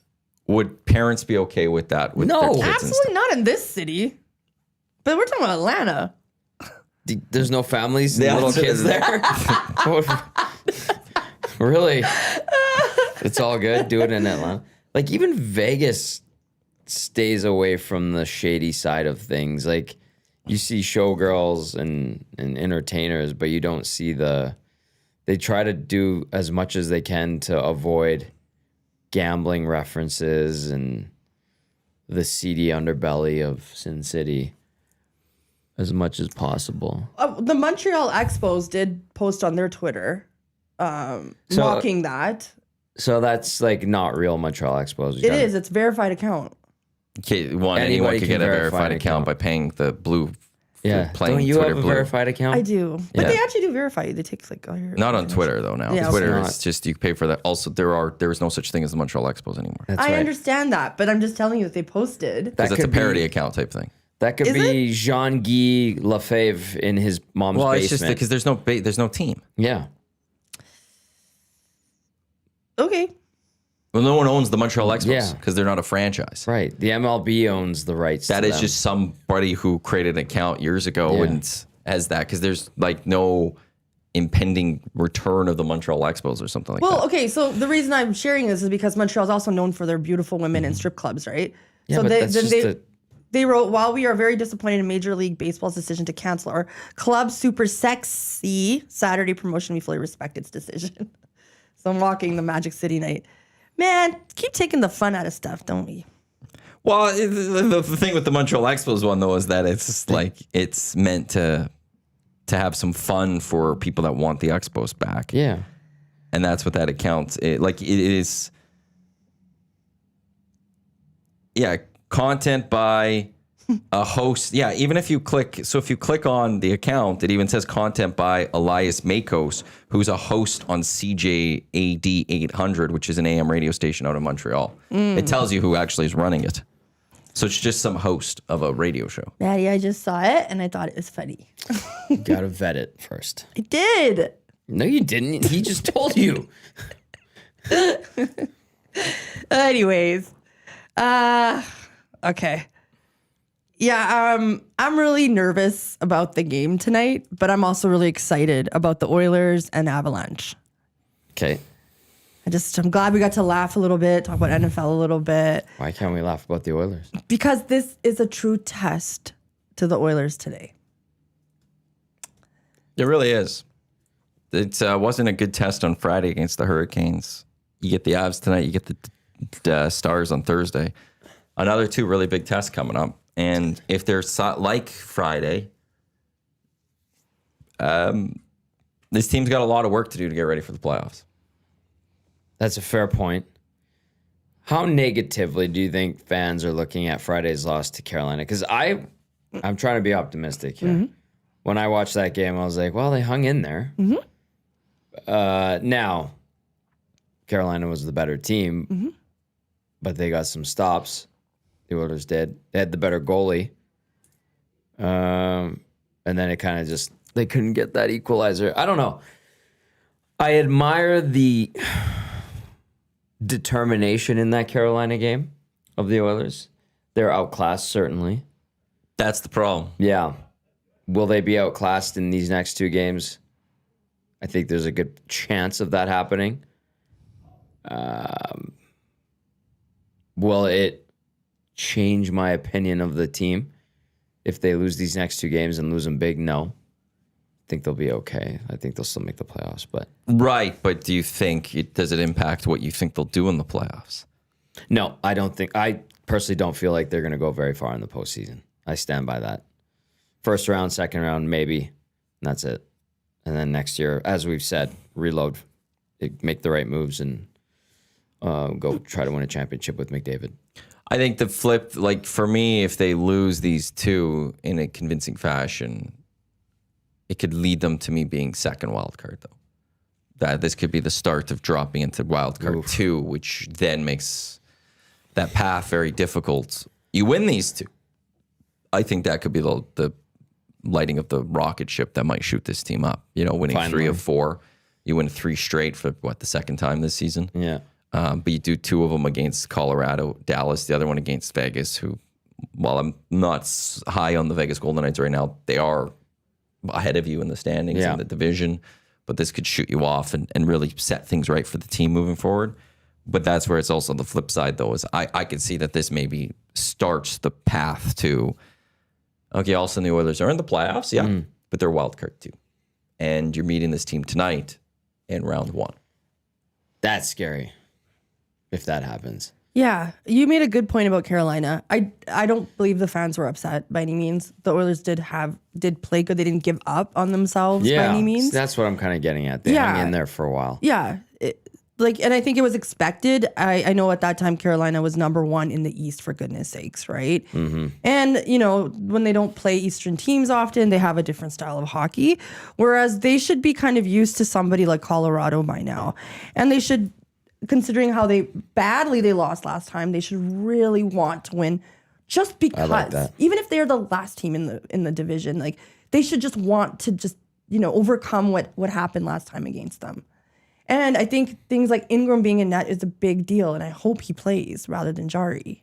would parents be okay with that? With No. their kids and Absolutely stuff? not in this city. But we're talking about Atlanta. There's no families, Yeah, little that's- kids there. Really? It's all good. Do it in Atlanta. Like even Vegas stays away from the shady side of things. Like you see showgirls and entertainers, but you don't see they try to do as much as they can to avoid gambling references and the seedy underbelly of Sin City as much as possible. The Montreal Expos did post on their Twitter mocking that. So that's like not real Montreal Expos. It is. It's verified account. Okay, anyone could get a verified account by paying the blue. Yeah. Playing Don't you Twitter have a Blue. verified account? I do. But Yeah. they actually do verify you. They take like all your Not on Twitter though now. Yeah, Twitter it's is just you pay for that. Also, there is no such thing as the Montreal Expos anymore. That's I right. understand that, but I'm just telling you that they posted. Because it's a could be- parody account type thing. That could Is be Jean-Guy Lefebvre in his mom's Well, basement. it's just because there's no team. Yeah. Okay. Well, no one owns the Montreal Expos Yeah. because they're not a franchise. Right. The MLB owns the rights That to is them. just somebody who created an account years ago Yeah. and has that because there's like no impending return of the Montreal Expos or something like Well, that. okay, so the reason I'm sharing this is because Montreal is also known for their beautiful women in strip clubs, right? Yeah, so but that's just they wrote, while we are very disappointed in Major League Baseball's decision to cancel our club super sexy Saturday promotion, we fully respect its decision. So I'm mocking the Magic City night. Man, keep taking the fun out of stuff, don't we? Well, the thing with the Montreal Expos one though is that it's just like it's meant to have some fun for people that want the Expos back. Yeah. And that's what that account it is. Yeah, content by a host. Yeah, even if you click on the account, it even says content by Elias Makos, who's a host on CJAD 800, which is an AM radio station out of Montreal. It tells you who actually is running it. So it's just some host of a radio show. Maddie, I just saw it and I thought it was funny. You gotta vet it first. I did. No, you didn't. He just told you. Anyways, okay. Yeah, I'm really nervous about the game tonight, but I'm also really excited about the Oilers and Avalanche. Okay. I'm glad we got to laugh a little bit, talk about NFL a little bit, Why can't we laugh about the Oilers? because this is a true test to the Oilers today. It really is. It wasn't a good test on Friday against the Hurricanes. You get the Avs tonight. You get the Stars on Thursday. Another two really big tests coming up. And if they're like Friday, this team's got a lot of work to do to get ready for the playoffs. That's a fair point. How negatively do you think fans are looking at Friday's loss to Carolina? Because I'm trying to be optimistic here. Mm-hmm. When I watched that game, I was like, well, they hung in there. Mm-hmm. Now, Carolina was the better team, Mm-hmm. but they got some stops. The Oilers did. They had the better goalie. And then it kind of just, they couldn't get that equalizer. I don't know. I admire the determination in that Carolina game of the Oilers. They're outclassed, certainly. That's the problem. Yeah. Will they be outclassed in these next two games? I think there's a good chance of that happening. Will it change my opinion of the team if they lose these next two games and lose them big? No. I think they'll be okay. I think they'll still make the playoffs, but Right, but do you think does it impact what you think they'll do in the playoffs? no, I don't think. I personally don't feel like they're going to go very far in the postseason. I stand by that. First round, second round, maybe, and that's it. And then next year, as we've said, reload, make the right moves, and go try to win a championship with McDavid. I think the flip, like for me, if they lose these two in a convincing fashion, it could lead them to me being second wild card, though. That this could be the start of dropping into wild card 2, which then makes that path very difficult. You win these two, I think that could be the lighting of the rocket ship that might shoot this team up. You know, winning Finally. 3 of 4, you win 3 straight for the second time this season. Yeah. But you do 2 of them against Colorado, Dallas, the other one against Vegas, who, while I'm not high on the Vegas Golden Knights right now, they are ahead of you in the standings in the division. But this could shoot you off and really set things right for the team moving forward. But that's where it's also the flip side, though, is I could see that this maybe starts the path to, okay, all of a sudden the Oilers are in the playoffs, but they're wild card 2. And you're meeting this team tonight in round 1. That's scary. if that happens. Yeah, you made a good point about Carolina. I don't believe the fans were upset by any means. The Oilers did play good. They didn't give up on themselves by any means. That's what I'm kind of getting at. They hung in there for a while. Yeah, and I think it was expected. I know at that time Carolina was number 1 in the East, for goodness sakes, right? Mm-hmm. And when they don't play Eastern teams often, they have a different style of hockey. Whereas they should be kind of used to somebody like Colorado by now, and they should. Considering how badly they lost last time, they should really want to win, just because. I like that. Even if they're the last team in the division, like they should just want to overcome what happened last time against them. And I think things like Ingram being in net is a big deal, and I hope he plays rather than Jari.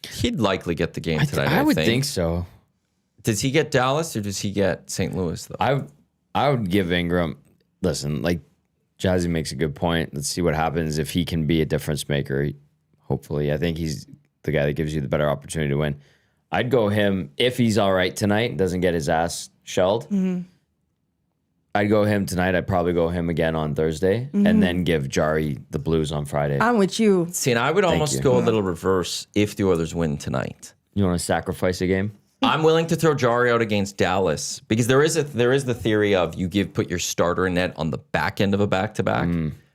He'd likely get the game tonight. I would think so. Does he get Dallas or does he get St. Louis though? I would give Ingram. Listen, like. Jazzy makes a good point. Let's see what happens if he can be a difference maker. Hopefully, I think he's the guy that gives you the better opportunity to win. I'd go him if he's all right tonight and doesn't get his ass shelled. Mm-hmm. I'd go him tonight. I'd probably go him again on Thursday and then give Jari the Blues on Friday. I'm with you. See, and I would almost go a little reverse if the Oilers win tonight. You want to sacrifice a game? I'm willing to throw Jari out against Dallas because there is the theory of put your starter in net on the back end of a back-to-back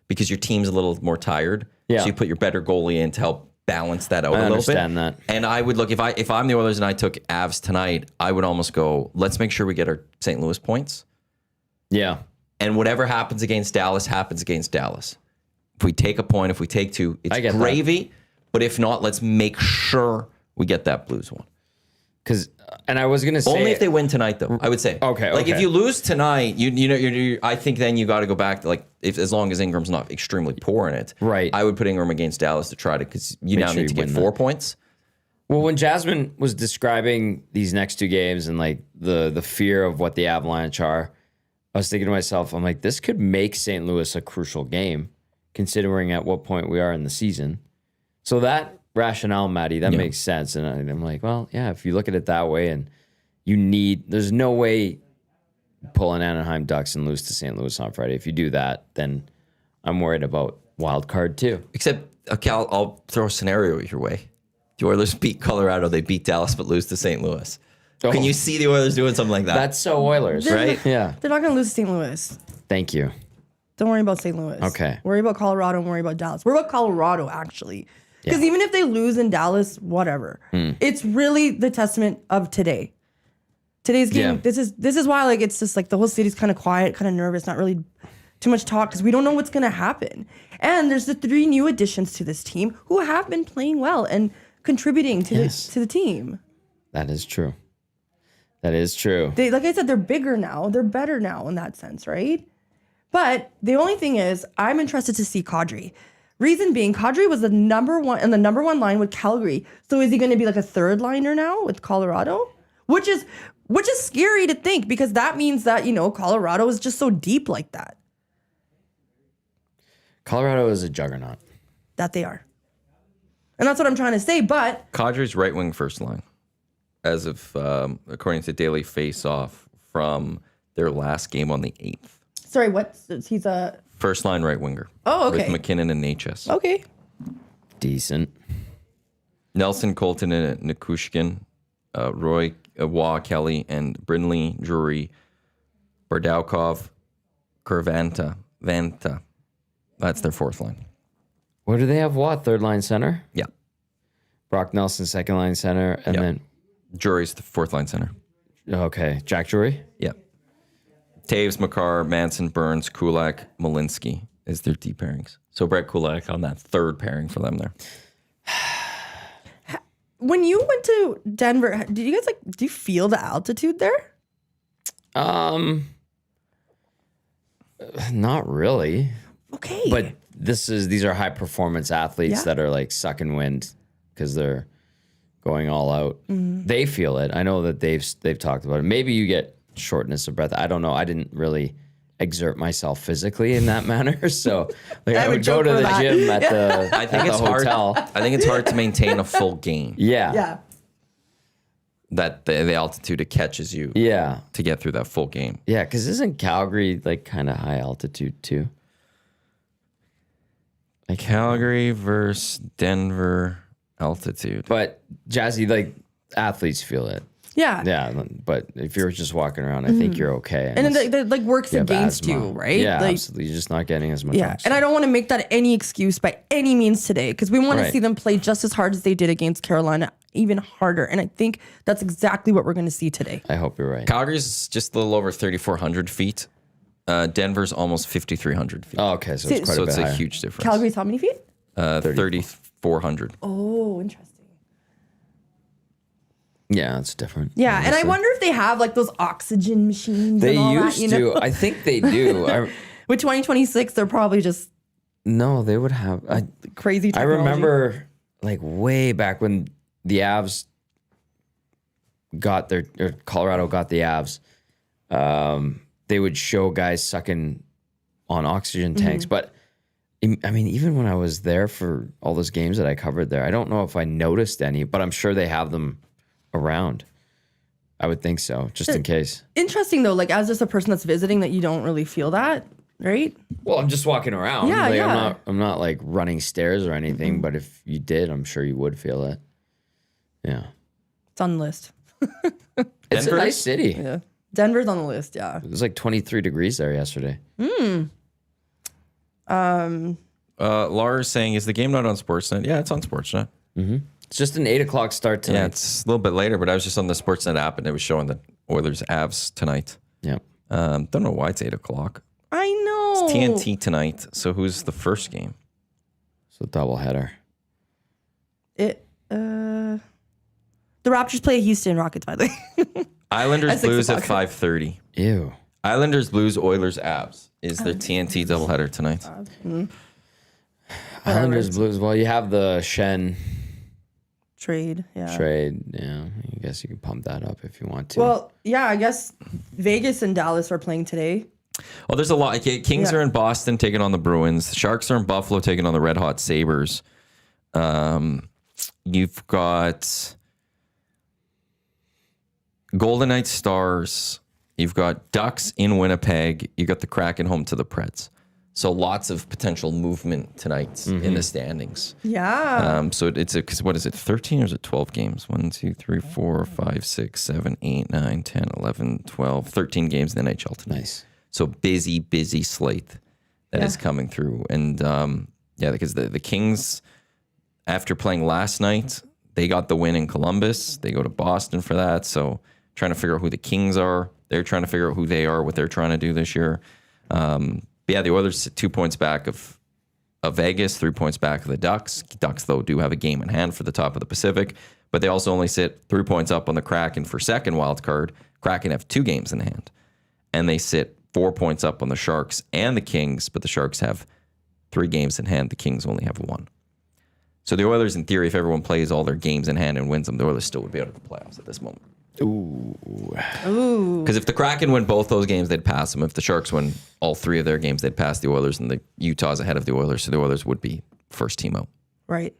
because your team's a little more tired. Yeah. So you put your better goalie in to help balance that out a little bit. I understand that. And I would look if I'm the Oilers and I took Avs tonight, I would almost go, let's make sure we get our St. Louis points. Yeah. And whatever happens against Dallas happens against Dallas. If we take a point, if we take 2, it's gravy. That. But if not, let's make sure we get that Blues one. And I was gonna say only if they win tonight, though. I would say okay. If you lose tonight, I think then you got to go back to as long as Ingram's not extremely poor in it. Right. I would put Ingram against Dallas to try to because you now need to get 4 points. Well, when Jasmine was describing these next 2 games and like the fear of what the Avalanche are, I was thinking to myself, I'm like, this could make St. Louis a crucial game, considering at what point we are in the season. So that rationale, Maddie, that makes sense. And I'm like, well, yeah, if you look at it that way and there's no way pull an Anaheim Ducks and lose to St. Louis on Friday. If you do that, then I'm worried about wild card too. Except, okay, I'll throw a scenario your way. The Oilers beat Colorado, they beat Dallas, but lose to St. Louis. Oh. Can you see the Oilers doing something like that? That's so Oilers, right? Yeah. They're not going to lose to St. Louis. Thank you. Don't worry about St. Louis. Okay. Worry about Colorado and worry about Dallas. Worry about Colorado, actually. Because even if they lose in Dallas, whatever, it's really the testament of today. Today's game. Yeah. This is why it's just like the whole city's kind of quiet, kind of nervous, not really too much talk because we don't know what's going to happen. And there's the 3 new additions to this team who have been playing well and contributing to the team. That is true. That is true. They, like I said, they're bigger now. They're better now in that sense, right? But the only thing is, I'm interested to see Kadri. Reason being, Kadri was the number 1 line with Calgary. So is he going to be like a 3rd liner now with Colorado? Which is scary to think because that means that, Colorado is just so deep like that. Colorado is a juggernaut. That they are. And that's what I'm trying to say, but... Kadri's right wing first line, as of, according to Daily Face-Off, from their last game on the 8th. Sorry, he's a... First line right winger. Oh, okay. With McKinnon and Natchez. Okay. Decent. Nelson, Colton, and Nikushkin, Roy, Waugh, Kelly, and Brindley, Drury, Bardaukov, Vanta. That's their 4th line. What do they have? What? 3rd line center? Yeah. Brock Nelson, 2nd line center, and then Drury's the 4th line center. Okay. Jack Drury? Yeah. Taves, Makar, Manson, Burns, Kulak, Malinsky is their D pairings. So Brett Kulak on that 3rd pairing for them there. When you went to Denver, did you guys do you feel the altitude there? Not really. Okay. But these are high performance athletes that are sucking wind because they're going all out. Mm-hmm. They feel it. I know that they've talked about it. Maybe you get shortness of breath. I don't know. I didn't really exert myself physically in that manner. So I would go to the gym at the hotel. I think it's hard to maintain a full game. Yeah. Yeah. That the altitude, it catches you. Yeah. To get through that full game. Yeah, because isn't Calgary kind of high altitude too? Calgary versus Denver altitude. But Jazzy, like athletes feel it. Yeah. Yeah, but if you're just walking around, I think you're okay. And it like works you have against asthma. you, right? Yeah, like, absolutely. You're just not getting as much yeah. oxygen. And I don't want to make that any excuse by any means today because we want to Right. see them play just as hard as they did against Carolina, even harder. And I think that's exactly what we're going to see today. I hope you're right. Calgary's just a little over 3,400 feet. Denver's almost 5,300 feet. Oh, okay, so it's quite so a bit it's a higher. huge difference. Calgary's how many feet? 3,400. Oh, interesting. Yeah, it's different. Yeah, and I honestly. wonder if they have like those oxygen machines. They and all used that, you know? to. I think they do. With 2026, they're probably just No, they would have. crazy I technology. remember like way back when the Avs got or Colorado got the Avs. They would show guys sucking on oxygen tanks, but I mean, even when I was there for all those games that I covered there, I don't know if I noticed any, but I'm sure they have them around. I would think so, just in case. Interesting though, like as just a person that's visiting, that you don't really feel that, right? Well, I'm just walking around. Yeah, like, yeah. I'm not like running stairs or anything, but if you did, I'm sure you would feel it. Yeah. It's on the list. It's a Denver? nice city. Yeah, Denver's on the list. Yeah. It was like 23 degrees there yesterday. Laura's saying, is the game not on Sportsnet? Yeah, it's on Sportsnet. It's just an 8 o'clock start tonight. Yeah, it's a little bit later, but I was just on the Sportsnet app and it was showing the Oilers Avs tonight. Yeah. Don't know why it's 8 o'clock. I know. TNT tonight. So who's the first game? So doubleheader. The Raptors play Houston Rockets, by the way. Islanders At 6 Blues at o'clock. 5:30. Ew. Islanders Blues Oilers Avs is their TNT doubleheader tonight. Islanders Blues. Well, you have the Shen Trade. Yeah. trade. Yeah. I guess you can pump that up if you want to. Well, yeah, I guess Vegas and Dallas are playing today. Well, there's a lot. Okay, Kings Yeah. are in Boston taking on the Bruins. Sharks are in Buffalo taking on the Red Hot Sabres. You've got Golden Knights Stars. You've got Ducks in Winnipeg. You got the Kraken home to the Preds. So lots of potential movement tonight in the standings. Yeah. So it's because what is it, 13 or is it 12 games? 1, 2, 3, 4, 5, 6, 7, 8, 9, 10, 11, 12, 13 games in the NHL tonight. nice. So busy slate that is coming through. And yeah, because the Kings, after playing last night, they got the win in Columbus. They go to Boston for that. So trying to figure out who the Kings are. They're trying to figure out who they are, what they're trying to do this year. But yeah, the Oilers sit 2 points back of Vegas, 3 points back of the Ducks. Ducks, though, do have a game in hand for the top of the Pacific, but they also only sit 3 points up on the Kraken for second wild card. Kraken have 2 games in hand, and they sit 4 points up on the Sharks and the Kings, but the Sharks have 3 games in hand. The Kings only have 1. So the Oilers, in theory, if everyone plays all their games in hand and wins them, the Oilers still would be out of the playoffs at this moment. Ooh. Because if the Kraken win both those games, they'd pass them. If the Sharks win all 3 of their games, they'd pass the Oilers, and the Utah's ahead of the Oilers, so the Oilers would be first team out. Right.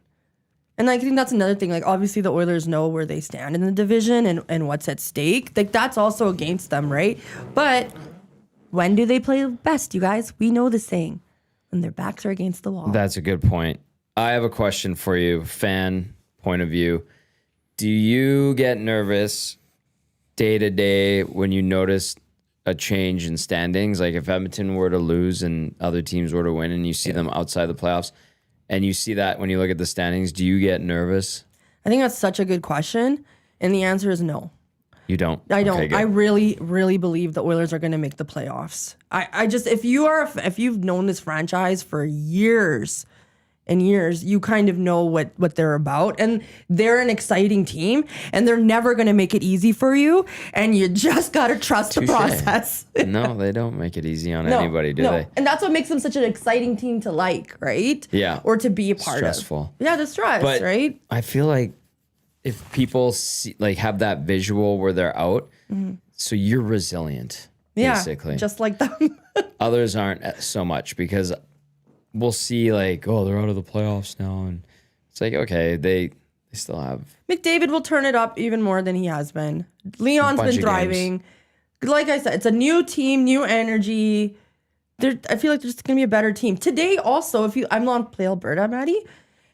And I think that's another thing. Like, obviously, the Oilers know where they stand in the division and what's at stake. Like, that's also against them, right? But when do they play best, you guys? We know this saying. When their backs are against the wall. That's a good point. I have a question for you, fan point of view. Do you get nervous day to day when you notice a change in standings? Like if Edmonton were to lose and other teams were to win and you see them outside the playoffs and you see that when you look at the standings, do you get nervous? I think that's such a good question. And the answer is no. You don't? I don't. Okay, good. I really, really believe the Oilers are going to make the playoffs. I just, if you've known this franchise for years and years, you kind of know what they're about. And they're an exciting team and they're never going to make it easy for you. And you just got to trust the Touche. process. No, they don't make it easy on anybody, do they? And that's what makes them such an exciting team to like, right? Yeah. Or to be a part Stressful. of. Yeah, the stress, But right? I feel like if people see, like have that visual where they're out, so you're resilient, basically. Yeah, just like them. Others aren't so much because we'll see like, oh, they're out of the playoffs now. And it's like, okay, they still have. McDavid will turn it up even more than he has been. Leon's Bunch been of thriving. Like I said, it's a new team, new energy. I feel like there's going to be a better team today. Also, I'm on Play Alberta, Maddie,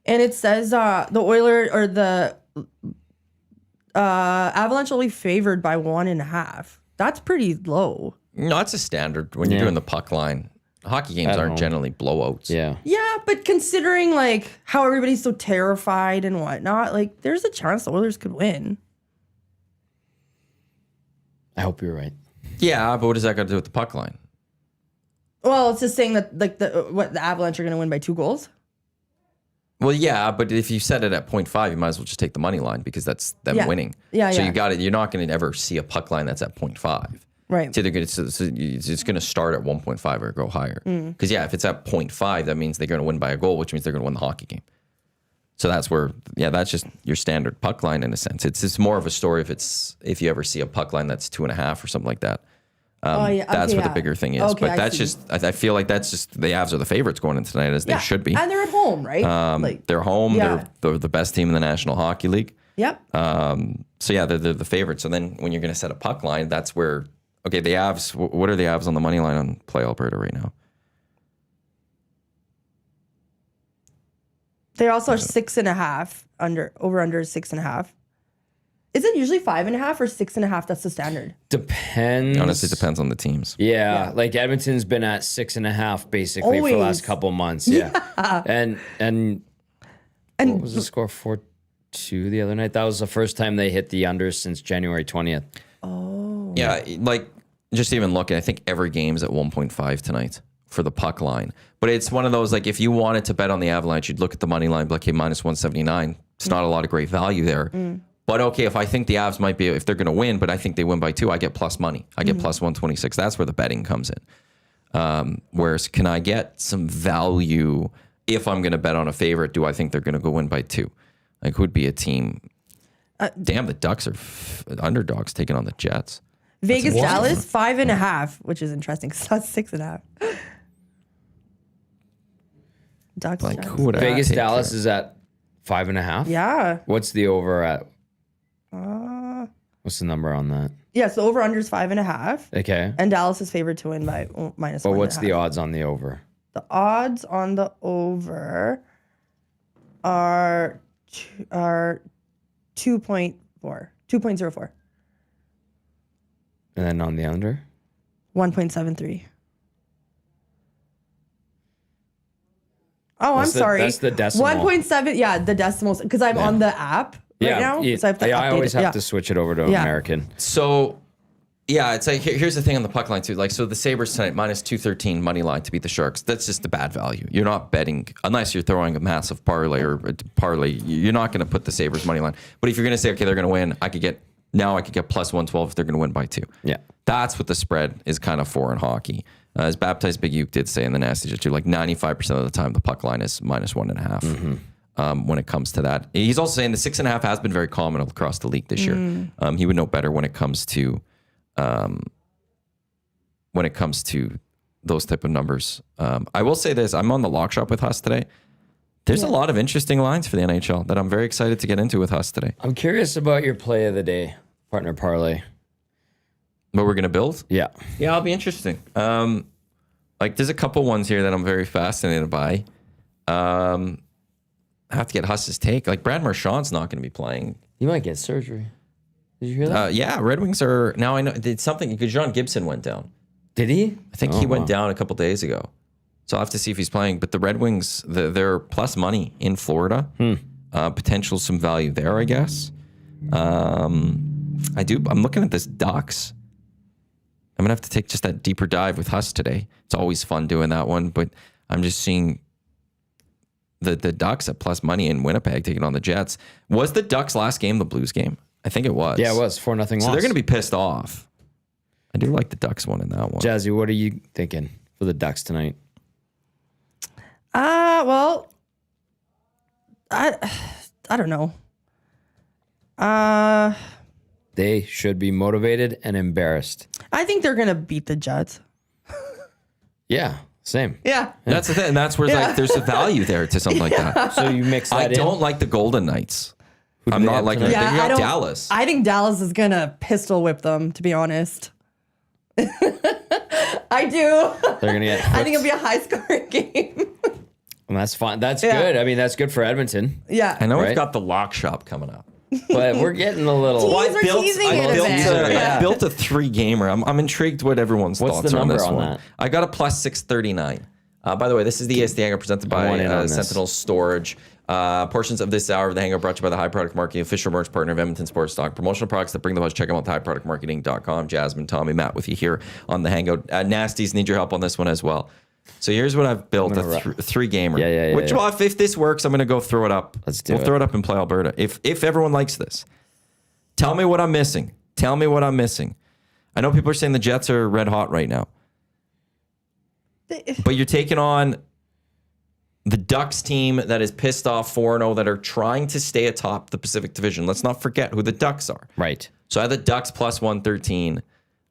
and it says the Oilers or the Avalanche will be favored by 1.5. That's pretty low. No, it's a standard when you're doing the puck line. Hockey games aren't generally blowouts. Yeah. Yeah, but considering like how everybody's so terrified and whatnot, like there's a chance the Oilers could win. I hope you're right. Yeah, but what does that got to do with the puck line? Well, it's just saying that like the Avalanche are going to win by 2 goals. Well, yeah, but if you set it at 0.5, you might as well just take the money line because that's them winning. Yeah, so yeah. you got it. You're not going to ever see a puck line that's at 0.5. Right. It's either good. It's going to start at 1.5 or go higher. Because if it's at 0.5, that means they're going to win by a goal, which means they're going to win the hockey game. So that's where, that's just your standard puck line in a sense. It's more of a story if you ever see a puck line that's 2.5 or something like that. That's what the bigger thing is. Okay, but that's just, I feel like that's just, the Avs are the favorites going into tonight as they should be. And they're at home, right? They're home. They're the best team in the National Hockey League. Yep. So yeah, they're the favorites. So then when you're going to set a puck line, that's where, okay, the Avs, what are the Avs on the money line on Play Alberta right now? They also are 6.5 over under 6.5. Is it usually 5.5 or 6.5? That's the standard. Depends. Honestly, it depends on the teams. Yeah, like Edmonton's been at 6.5 basically for the last couple months. Yeah. And what was the score? 4-2 the other night. That was the first time they hit the unders since January 20th. Oh. Yeah, like just even looking, I think every game's at 1.5 tonight for the puck line. But it's one of those, like, if you wanted to bet on the Avalanche, you'd look at the money line, be like, hey, minus 179. It's not a lot of great value there. But okay, if I think the Avs might be, if they're going to win, but I think they win by 2, I get plus money. I get plus 126. That's where the betting comes in. Whereas, can I get some value if I'm going to bet on a favorite? Do I think they're going to go win by 2? Like, who'd be a team? Damn, the Ducks are underdogs taking on the Jets. Vegas, Dallas, 5.5, which is interesting because that's 6.5. Ducks, Like, Jets. who would I Vegas, take Dallas there? is at 5.5. Yeah. What's the over at? What's the number on that? Yeah, so over under is 5.5. Okay. And Dallas is favored to win by minus 1.5. But what's the odds on the over? The odds on the over are 2.04. 2.04. And then on the under? 1.73. Oh, I'm sorry. That's the decimal. 1.7. Yeah, the decimals. Because I'm on the app right now. So I have to update I always it. have to switch it over to American. So, yeah, it's like, here's the thing on the puck line, too. Like, so the Sabres tonight, minus 213 money line to beat the Sharks. That's just a bad value. You're not betting, unless you're throwing a massive parlay or a parlay, you're not going to put the Sabres money line. But if you're going to say, okay, they're going to win, I could get plus 112 if they're going to win by 2. Yeah. That's what the spread is kind of for in hockey. As Baptized Big Uke did say in the Nasty Jet, like 95% of the time, the puck line is minus 1.5 when it comes to that. He's also saying the 6.5 has been very common across the league this year. He would know better when it comes to those type of numbers. I will say this: I'm on the lock shop with Huss today. There's a lot of interesting lines for the NHL that I'm very excited to get into with Huss today. I'm curious about your play of the day, partner parlay. What we're gonna build? Yeah. Yeah, it'll be interesting. Like there's a couple ones here that I'm very fascinated by. I have to get Huss's take. Like Brad Marchand's not going to be playing. You might get surgery. Did you hear that? Yeah, Red Wings are now. I know did something because John Gibson went down. Did he? I think he went down a couple days ago. So I'll have to see if he's playing. But the Red Wings, they're plus money in Florida. Potential some value there, I guess. I'm looking at this Ducks. I'm going to have to take just that deeper dive with Huss today. It's always fun doing that one, but I'm just seeing the Ducks at plus money in Winnipeg taking on the Jets. Was the Ducks' last game the Blues game? I think it was. Yeah, it was 4-0 loss. So they're going to be pissed off. I do like the Ducks one in that one. Jazzy, what are you thinking for the Ducks tonight? Well, I don't know. They should be motivated and embarrassed. I think they're gonna beat the Jets. Yeah, same. Yeah. That's the thing. And that's where like there's a value there to something like that. So you mix that I in. don't like the Golden Knights. I'm they not have like tonight? they Yeah, got Dallas. I think Dallas is gonna pistol whip them, to be honest. I I do. They're gonna get. I think it'll be a high scoring game. And that's fine. That's good. I mean, that's good for Edmonton. Yeah. I know Right? we've got the lock shop coming up. But we're getting a little. Teams are teasing it a bit. I built a 3-gamer. I'm intrigued what everyone's What's thoughts the are on number this on one. that? I got a plus 639. By the way, this is the EST Hangout presented I want in by on this. Sentinel Storage. Portions of this hour of the Hangout brought to you by the High Product Marketing, official merch partner of Edmonton Sports Stock. Promotional products that bring the buzz. Check them out at highproductmarketing.com. Jasmine, Tommy, Matt with you here on the Hangout. Nasties need your help on this one as well. So here's what I've built, a 3-gamer. Yeah. Well, if this works, I'm going to go throw it up. Let's do We'll it. throw it up and play Alberta. If everyone likes this. Tell me what I'm missing. Tell me what I'm missing. I know people are saying the Jets are red hot right now. But you're taking on the Ducks team that is pissed off 4-0 that are trying to stay atop the Pacific Division. Let's not forget who the Ducks are. Right. So I had the Ducks plus 113.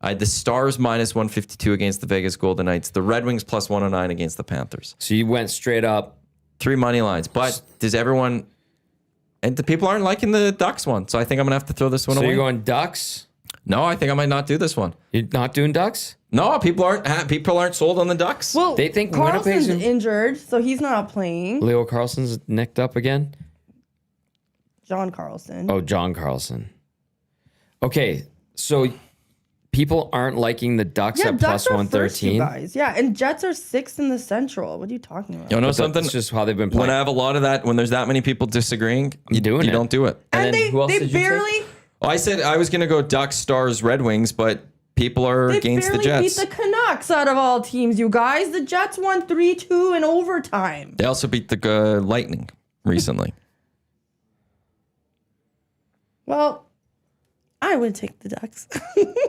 I had the Stars minus 152 against the Vegas Golden Knights. The Red Wings plus 109 against the Panthers. So you went straight up. 3 money lines. But does everyone... And the people aren't liking the Ducks one. So I think I'm going to have to throw this one So away. you're going Ducks? No, I think I might not do this one. You're not doing Ducks? No, people aren't sold on the Ducks. Well, They think Carlson's Winnipeg's injured, so he's not playing. Leo Carlson's nicked up again? John Carlson. Oh, John Carlson. Okay, so people aren't liking the Ducks yeah, at Ducks plus are first, you 113? guys. Yeah, and Jets are 6th in the Central. What are you talking about? You know But something? That's just how they've been When playing. I have a lot of that, when there's that many people disagreeing, you doing it. don't do it. and then who else they did you take? barely Well, I said I was going to go Ducks, Stars, Red Wings, but people are they against the barely Jets. beat the Canucks out of all teams, you guys. The Jets won 3-2 in overtime. They also beat the Lightning recently. Well, I would take the Ducks.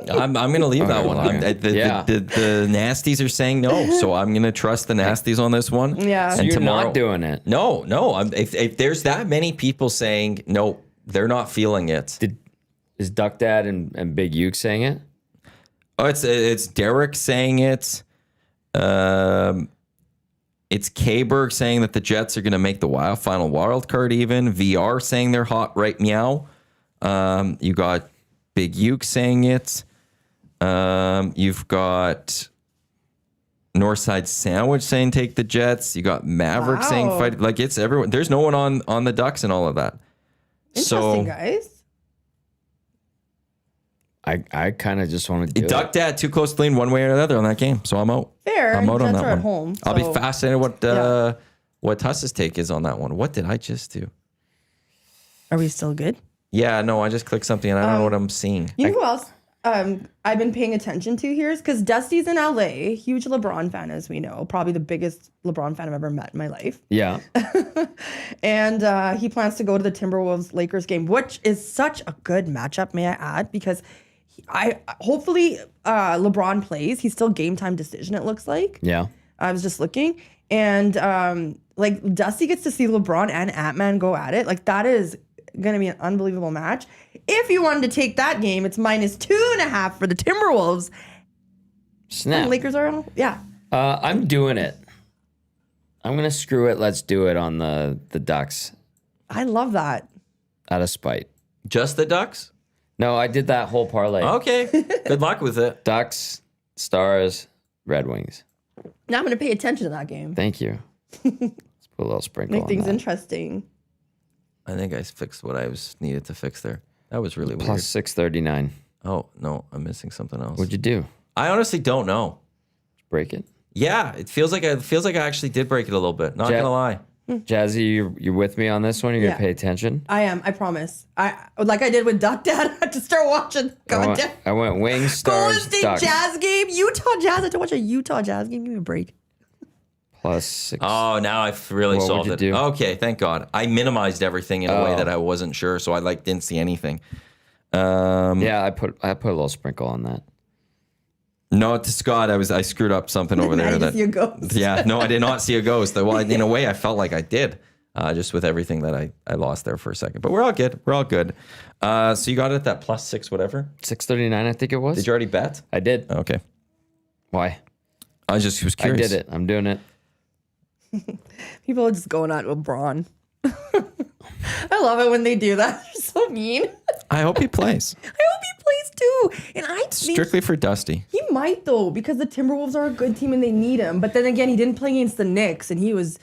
I'm going to leave that one. okay. The Nasties are saying no, so I'm going to trust the Nasties on this one. Yeah. So And you're tomorrow, not doing it. No. If there's that many people saying no, they're not feeling it. Is Duck Dad and Big Uke saying it? Oh, it's Derek saying it. It's K-Berg saying that the Jets are going to make the final wild card even. VR saying they're hot right meow. You got Big Uke saying it. You've got Northside Sandwich saying take the Jets. You got Maverick saying Wow. fight. Like it's everyone. There's no one on the Ducks and all of that. Interesting, guys. I kind of just want to do Duck Dad too close to lean one way or the other on that game, so I'm out. Fair. I'm out on Jets that are one. at home. I'll be so- fascinated what Tuss's take is on that one. What did I just do? Are we still good? Yeah, no, I just clicked something and I don't know what I'm seeing. You know who else I've been paying attention to here is because Dusty's in LA, huge LeBron fan, as we know, probably the biggest LeBron fan I've ever met in my life. Yeah. And he plans to go to the Timberwolves Lakers game, which is such a good matchup, may I add, because hopefully LeBron plays. He's still game time decision, it looks like. Yeah. I was just looking. And like Dusty gets to see LeBron and Ant-Man go at it. Like that is going to be an unbelievable match. If you wanted to take that game, it's minus 2.5 for the Timberwolves. Snap. And Lakers are, yeah. I'm doing it. I'm going to screw it. Let's do it on the Ducks I love that. out of spite. Just the Ducks? No, I did that whole parlay. Okay. Good luck with it. Ducks, Stars, Red Wings. Now I'm going to pay attention to that game. Thank you. Let's put a little sprinkle Make on things that. interesting. I think I fixed what I needed to fix there. That was really Plus weird. 639. Oh, no, I'm missing something else. What'd you do? I honestly don't know. Break it? Yeah, it feels like I actually did break it a little bit. Not Jet- gonna lie. Jazzy, you're with me on this one? You're Yeah. going to pay attention? I am, I promise. Like I did with Duck Dad, I had to start watching. I went Wings, Golden Stars, State Ducks. Jazz game, Utah Jazz. I had to watch a Utah Jazz game. Give me a break. Plus 6. Oh, now I've really What solved would it. you do? Okay, thank God. I minimized everything in a way Oh. that I wasn't sure, so I didn't see anything. Yeah, I put a little sprinkle on that. No, to Scott, I screwed up something over there. Now you That see a ghost. yeah, no, I did not see a ghost. Well, in a way, I felt like I did, just with everything that I lost there for a second. But we're all good. We're all good. So you got it at that plus 6, whatever. 639, I think it was. Did you already bet? I did. Okay. Why? I was I curious. did it. I'm doing it. People are just going at LeBron. I love it when they do that. They're so mean. I hope he plays. I hope he plays too. too. And I think Strictly for Dusty. he might though, because the Timberwolves are a good team and they need him. But then again, he didn't play against the Knicks, and he was.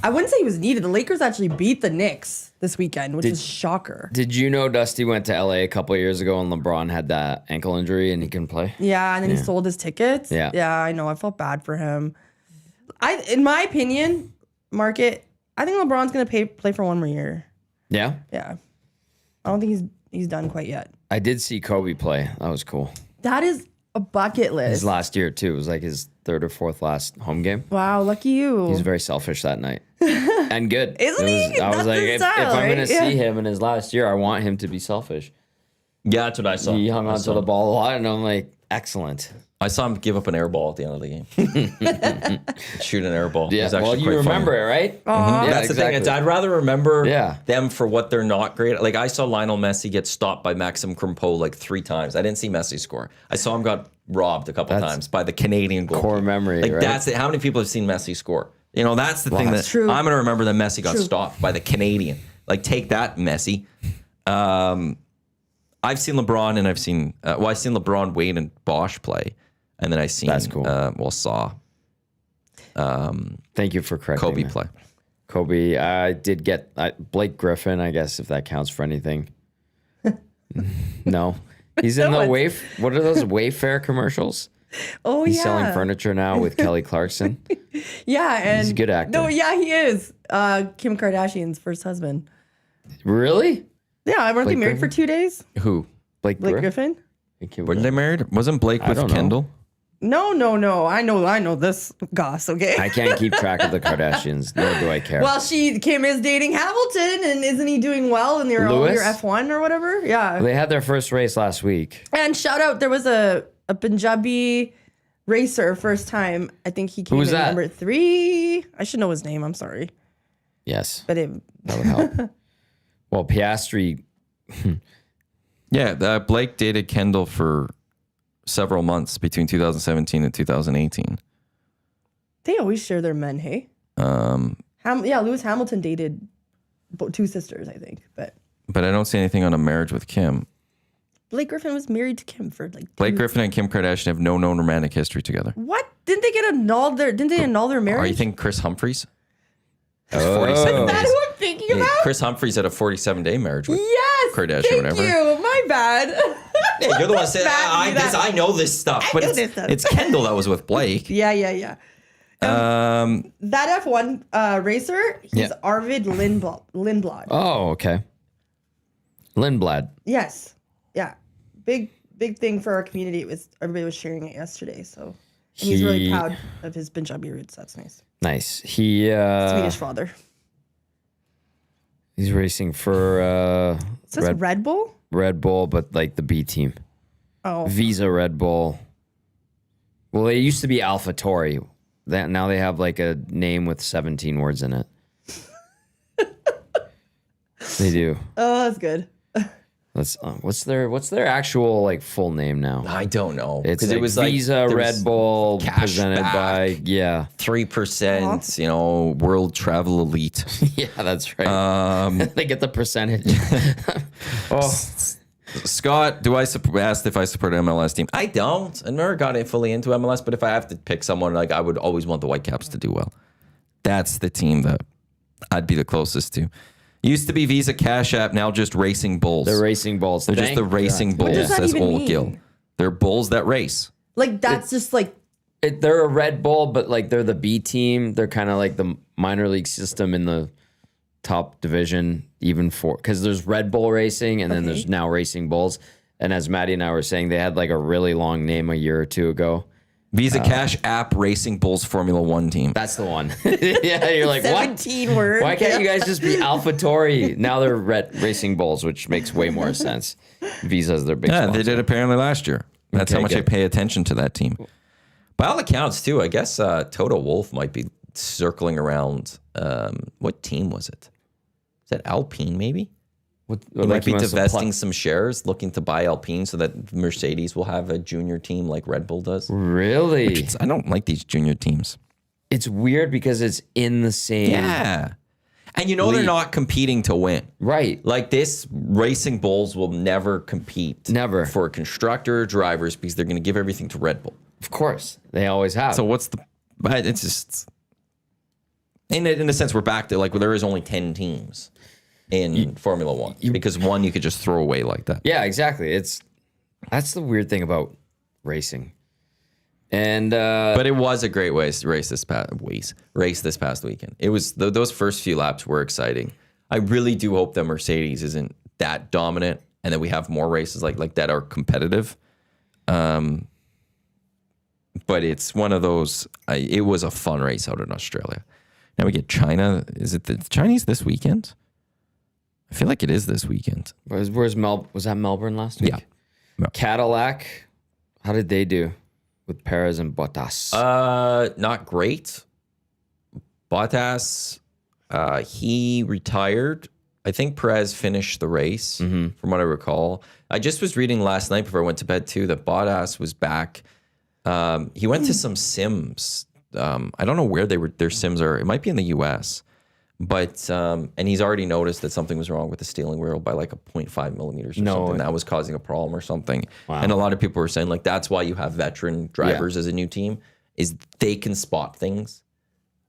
I wouldn't say he was needed. The Lakers actually beat the Knicks this weekend, which is shocker. Did you know Dusty went to LA a couple of years ago and LeBron had that ankle injury and he couldn't play? Yeah, and then he sold his tickets. Yeah. Yeah, I know. I felt bad for him. In my opinion, Market, I think LeBron's gonna play for one more year. Yeah? Yeah. I don't think he's done quite yet. I did see Kobe play. That was cool. That is a bucket list. His last year, too. It was like his third or fourth last home game. Wow, lucky you. He's very selfish that night. And good. Isn't he? I was That's like, his if style, I'm going right? to see him in his last year, I want him to be selfish. Yeah, that's what I saw. He hung on to the ball a lot, and I'm like, excellent. I saw him give up an air ball at the end of the game. Shoot an air ball. It Yeah, was actually well, you quite remember funny. it, right? Aw. Yeah, That's the thing. exactly. I'd rather remember Yeah. them for what they're not great at. Like, I saw Lionel Messi get stopped by Maxim Krimpo like 3 times. I didn't see Messi score. I saw him got robbed a couple times by the Canadian goal. core memory, Like, right? that's it. How many people have seen Messi score? You know, that's the thing that that's true. I'm going to remember that Messi got True. stopped by the Canadian. Like, take that, Messi. I've seen LeBron and I've seen LeBron, Wade, and Bosch play. And then I seen, That's cool. saw Thank you for correcting Kobe me. play. Kobe, I did get Blake Griffin, I guess, if that counts for anything. No. He's in the what are those Wayfair commercials? Oh, He's yeah. selling furniture now with Kelly Clarkson. Yeah, and He's a good actor. No, yeah, he is. Kim Kardashian's first husband. Really? Yeah, weren't they Blake married for Griffin? 2 days? Who? Blake Griffin? Weren't they married? Wasn't Blake with don't know. Kendall? No. I know this goss, okay? I can't keep track of the Kardashians, nor do I care. Well, Kim is dating Hamilton, and isn't he doing well in your Lewis? F1 or whatever? Yeah. They had their first race last week. And shout out, there was a Punjabi racer first time. I think he came was in that? number 3. I should know his name. I'm sorry, Yes, but that would help. Well, Piastri, Yeah, Blake dated Kendall for several months between 2017 and 2018. they always share their men. Hey, Lewis Hamilton dated 2 sisters, I think, but But I don't see anything on a marriage with Kim. Blake Griffin was married to Kim for like. Blake Griffin and Kim Kardashian have no known romantic history together. What? Didn't they get annulled? Didn't they annul their marriage? Are you thinking Chris Humphries? Oh. 47 Is that days. who I'm thinking about? Chris Humphries had a 47-day marriage with Yes. Kardashian, Thank whatever. you. My bad. Yeah, you're the one saying, Bad to do that. I know this stuff. But know this stuff. it's Kendall that was with Blake. Yeah. That F1 racer, he's Yeah. Arvid Lindblad. Oh, okay. Lindblad. Yes. Yeah. Big thing for our community. Everybody was sharing it yesterday. So and he's really proud of his Punjabi roots. That's nice. Nice. He Swedish father. he's racing for Is this Red Bull? Red Bull, but like the B team. Oh. Visa Red Bull. Well, they used to be AlphaTauri. Now they have like a name with 17 words in it. They do. Oh, that's good. What's their actual like full name now? I don't know. It's Because like it was like Visa there Red was Bull cash presented back. by 3%, World Travel Elite. yeah, that's right. They get the percentage. Scott, asked if I support an MLS team. I don't. I never got fully into MLS, but if I have to pick someone, like I would always want the Whitecaps to do well. That's the team that I'd be the closest to. Used to be Visa Cash App, now just Racing Bulls. They're Racing Bulls. They're just the Racing Bulls, does that says even Old mean? Gill. They're bulls that race. Like that's just like They're a Red Bull, but like they're the B team. They're kind of like the minor league system in the top division, even for because there's Red Bull Racing and then there's now Racing Bulls. And as Maddie and I were saying, they had like a really long name a year or two ago. Visa Cash App Racing Bulls Formula One team. That's the one. Yeah, you're like, what? 17 words. Why can't you guys just be AlphaTauri? Now they're Racing Bulls, which makes way more sense. Visa's their big Yeah, sponsor. they did apparently last year. That's Okay, how much I good. pay attention to that team. By all accounts, too, I guess Toto Wolff might be circling around. What team was it? Is that Alpine, maybe? He might be divesting some shares, looking to buy Alpine so that Mercedes will have a junior team like Red Bull does. Really? I don't like these junior teams. It's weird because it's in the same. Yeah. And they're not competing to win. Right. Like this, Racing Bulls will never compete. Never. For constructor drivers because they're going to give everything to Red Bull. Of course. They always have. So it's just, in a sense, we're back to like, there is only 10 teams in Formula One because one you could just throw away like that. Yeah, exactly. That's the weird thing about racing. And but it was a great race this past weekend. It was those first few laps were exciting. I really do hope that Mercedes isn't that dominant and that we have more races like that are competitive. But it's one of those. It was a fun race out in Australia. Now we get China. Is it the Chinese this weekend? I feel like it is this weekend. was that Melbourne last week? Yeah. Cadillac. How did they do with Perez and Bottas? Not great. Bottas, he retired. I think Perez finished the race, from what I recall. I just was reading last night before I went to bed too that Bottas was back. He went to some sims. I don't know where their sims are. It might be in the U.S. But and he's already noticed that something was wrong with the steering wheel by like a 0.5 millimeters or something that was causing a problem or something. Wow. And a lot of people were saying like that's why you have veteran drivers as a new team is they can spot things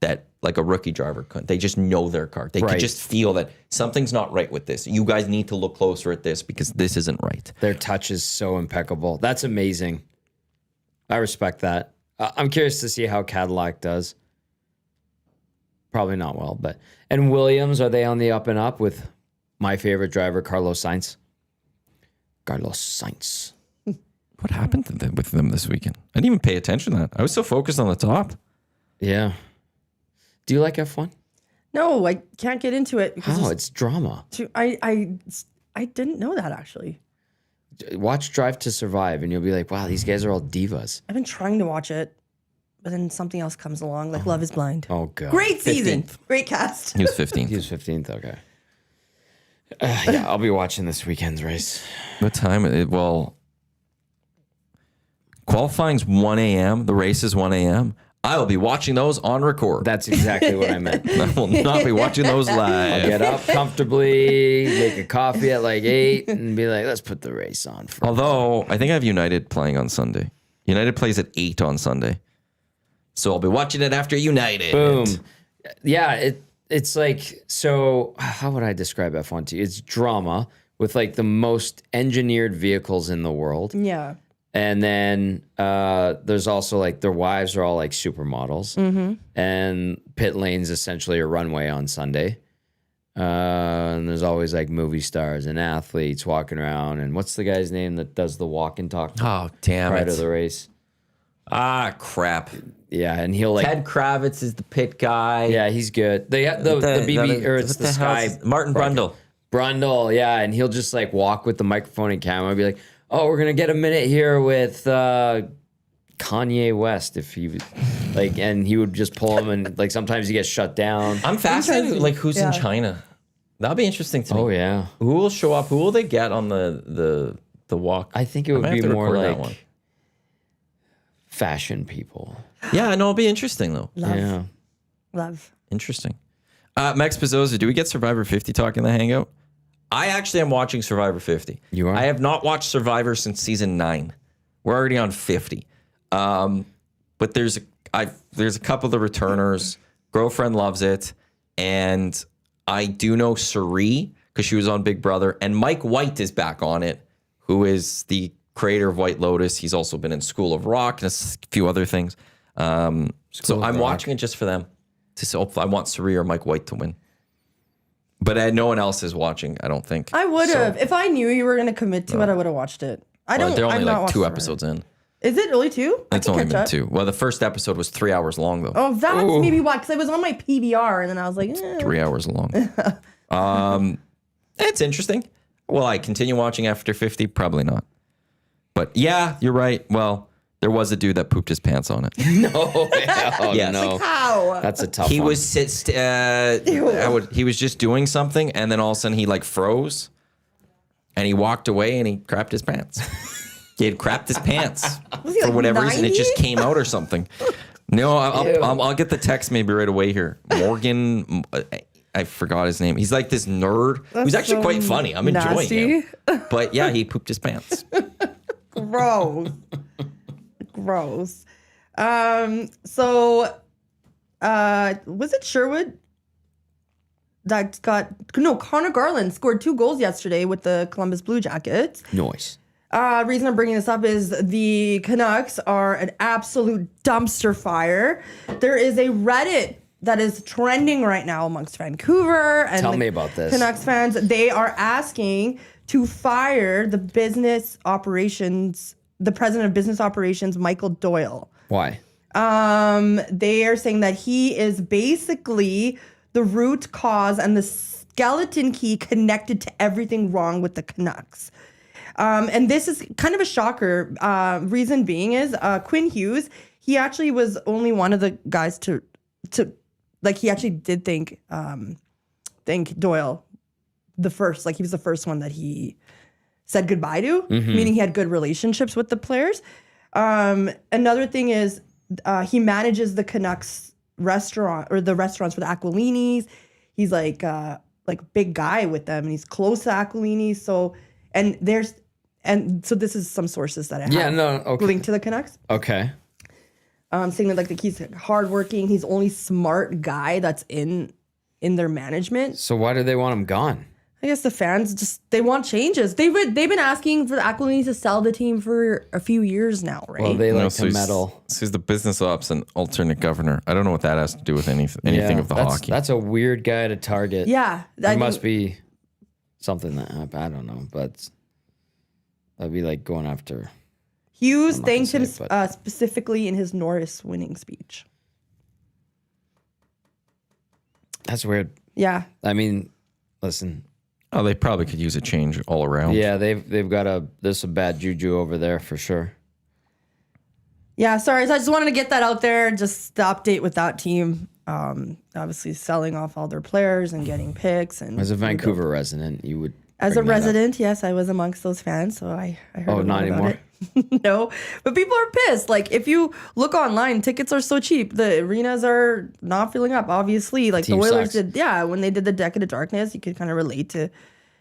that like a rookie driver couldn't. They just know their car. They could just feel that something's not right with this. You guys need to look closer at this because this isn't right. Their touch is so impeccable. That's amazing. I respect that. I'm curious to see how Cadillac does. Probably not well, but and Williams, are they on the up and up with my favorite driver, Carlos Sainz? Carlos Sainz. What happened to them with them this weekend? I didn't even pay attention to that. I was so focused on the top. Yeah. Do you like F1? No, I can't get into it because it's drama. I didn't know that actually. Watch Drive to Survive, and you'll be like, "Wow, these guys are all divas." I've been trying to watch it. But then something else comes along, like Love is Blind. Oh, God. Great season. 15th. Great cast. He was 15th. He was 15th, okay. Yeah, I'll be watching this weekend's race. What time? Well, qualifying's 1 a.m. The race is 1 a.m. I will be watching those on record. That's exactly what I meant. I will not be watching those live. I'll get up comfortably, make a coffee at like 8, and be like, let's put the race on. Although, I think I have United playing on Sunday. United plays at 8 on Sunday. So I'll be watching it after United. Boom. Yeah, it's like, so how would I describe F1 to you? It's drama with like the most engineered vehicles in the world. Yeah. And then there's also like their wives are all like supermodels. Mm-hmm. And pit lane's essentially a runway on Sunday. And there's always like movie stars and athletes walking around. And what's the guy's name that does the walk and talk? Oh, damn prior it. to the race. Ah, crap. Yeah, and he'll like Ted Kravitz is the pit guy. Yeah, he's good. The BB or it's the Sky Martin Brundle. Brundle, yeah, and he'll just like walk with the microphone and camera and be like, "Oh, we're gonna get a minute here with Kanye West." If he was like, and he would just pull him, and like sometimes he gets shut down. I'm fascinated. Like who's in China? That'll be interesting to me. Oh yeah, who will show up? Who will they get on the walk? I think it would be more like fashion people. Yeah, no, it'll be interesting though. Love. Yeah. Love. Interesting. Max Pizzoza, do we get Survivor 50 talk in the Hangout? I actually am watching Survivor 50. You are? I have not watched Survivor since season 9. We're already on 50. But there's a couple of the returners. Girlfriend loves it. And I do know Suri because she was on Big Brother. And Mike White is back on it, who is the creator of White Lotus. He's also been in School of Rock and a few other things. So I'm watching it just for them. I want Suri or Mike White to win. But no one else is watching, I don't think. I would have. If I knew you were going to commit to it, I would have watched it. They're only like 2 episodes in. Is it only 2? It's only been 2. Well, the first episode was 3 hours long, though. Oh, that's maybe why. Because I was on my PBR, and then I was like, 3 hours long. It's interesting. Will I continue watching after 50? Probably not. But yeah, you're right. Well, there was a dude that pooped his pants on it. No. Yes. No. like, how? That's a tough He one. was he was just doing something, and then all of a sudden he like froze, and he walked away, and he crapped his pants. He had crapped his pants for whatever reason. It just came out or something. No, I'll get the text maybe right away here. Morgan, I forgot his name. He's like this nerd. He's actually so quite funny. I'm enjoying nasty. him. But yeah, he pooped his pants. Gross. So was it Sherwood Connor Garland scored 2 goals yesterday with the Columbus Blue Jackets. Nice. Reason I'm bringing this up is the Canucks are an absolute dumpster fire. There is a Reddit that is trending right now amongst Vancouver and Tell me about this. Canucks fans. They are asking to fire the president of business operations, Michael Doyle. Why? They are saying that he is basically the root cause and the skeleton key connected to everything wrong with the Canucks. And this is kind of a shocker. Reason being is Quinn Hughes, he actually was only one of the guys to like, he actually did think Doyle the first, like he was the first one that he said goodbye to, meaning he had good relationships with the players. Another thing is he manages the Canucks restaurant or the restaurants for the Aquilinis. He's like big guy with them and he's close to Aquilini. So this is some sources that I have linked to the Canucks. Okay. Saying that like he's hardworking, he's the only smart guy that's in their management. So why do they want him gone? I guess the fans they want changes. They've been asking for the Aquilini to sell the team for a few years now, right? Well, they like to meddle. So he's the business ops and alternate governor. I don't know what that has to do with anything of the hockey. That's a weird guy to target. Yeah, There must be something that I don't know, but that'd be like going after. Hughes thanked him specifically in his Norris winning speech. That's weird. Yeah. I mean, listen. Oh, they probably could use a change all around. Yeah, they've got there's some bad juju over there for sure. Yeah, sorry. So I just wanted to get that out there. Just the update with that team. Obviously selling off all their players and getting picks. And as a Vancouver resident, you would. As a resident, yes, I was amongst those fans, so I heard a lot not about anymore? it. No, but people are pissed. Like, if you look online, tickets are so cheap. The arenas are not filling up, obviously. Like, the Oilers did, when they did the Decade of Darkness, you could kind of relate to,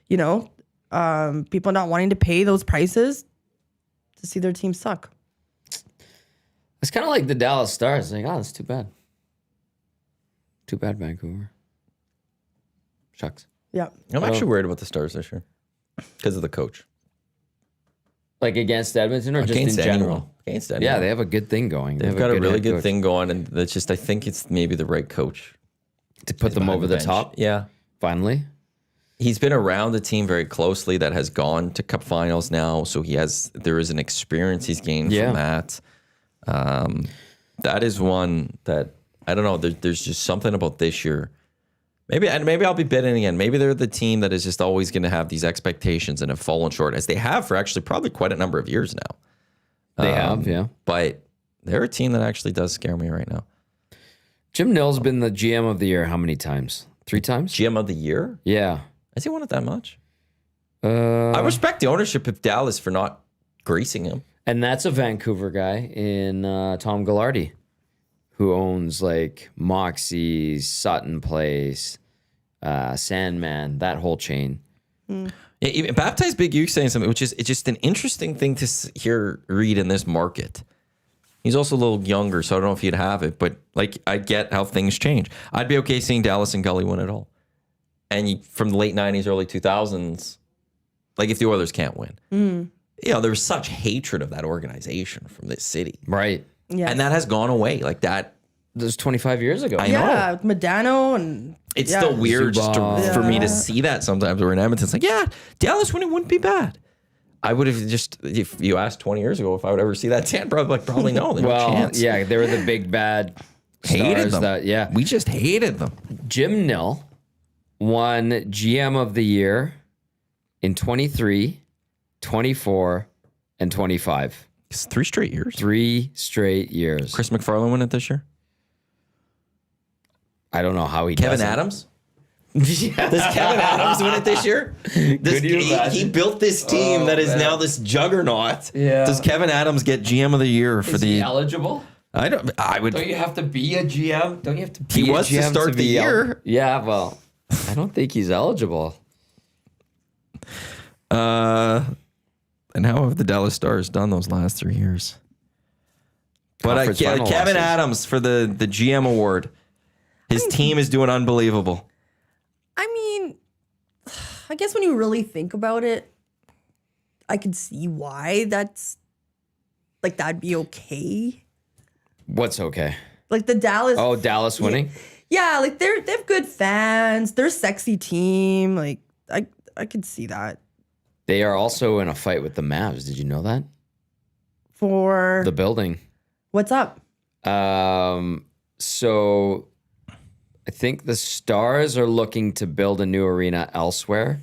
people not wanting to pay those prices to see their team suck. It's kind of like the Dallas Stars. Like, that's too bad. Too bad, Vancouver. Shucks. Yeah. I'm actually worried about the Stars this year because of the coach. Like against Edmonton or just in general? Against anyone. Yeah, they have a good thing going. They've got a really good thing going, and that's just, I think it's maybe the right coach. To put them over the top? Yeah. Finally? He's been around the team very closely that has gone to cup finals now, so there is an experience he's gained from that. That is one that, I don't know, there's just something about this year. Maybe I'll be bidding again. Maybe they're the team that is just always going to have these expectations and have fallen short, as they have for actually probably quite a number of years now. They have, yeah. But they're a team that actually does scare me right now. Jim Nill's been the GM of the year how many times? 3 times? GM of the year? Yeah. Has he won it that much? I respect the ownership of Dallas for not greasing him. And that's a Vancouver guy in Tom Ghilardi, who owns like Moxie's, Sutton Place, Sandman, that whole chain. Yeah, even Baptized Big U saying something, which is it's just an interesting thing to read in this market. He's also a little younger, so I don't know if he'd have it, but like I get how things change. I'd be okay seeing Dallas and Gully win it all. And from the late 90s, early 2000s, like if the Oilers can't win. There was such hatred of that organization from this city. Right. Yeah. And that has gone away. Like that. That was 25 years ago. I know. Yeah, Medano and... It's still weird for me to see that sometimes. We're in Edmonton. It's like, Dallas winning wouldn't be bad. I would have if you asked 20 years ago if I would ever see that, probably no. No chance. Yeah, they were the big bad hated stars them. We just hated them. Jim Nill won GM of the year in 23, 24, and 25. It's 3 straight years. 3 straight years. Chris McFarland won it this year? I don't know how he Kevin does Adams? Does Kevin Adams win it this year? He built this team that is now this juggernaut. Yeah. Does Kevin Adams get GM of the year for he eligible? I would. Don't you have to be a GM? Don't you have to be He was a GM to start the year. Yeah, well. I don't think he's eligible. And how have the Dallas Stars done those last 3 years? But Conference Kevin final losses. Adams for the GM award. His team is doing unbelievable. I mean, I guess when you really think about it, I could see why that'd be okay. What's okay? Like the Dallas. Oh, Dallas winning? Yeah, like they have good fans. They're a sexy team. Like I could see that. They are also in a fight with the Mavs. Did you know that? For The building. what's up? So I think the Stars are looking to build a new arena elsewhere.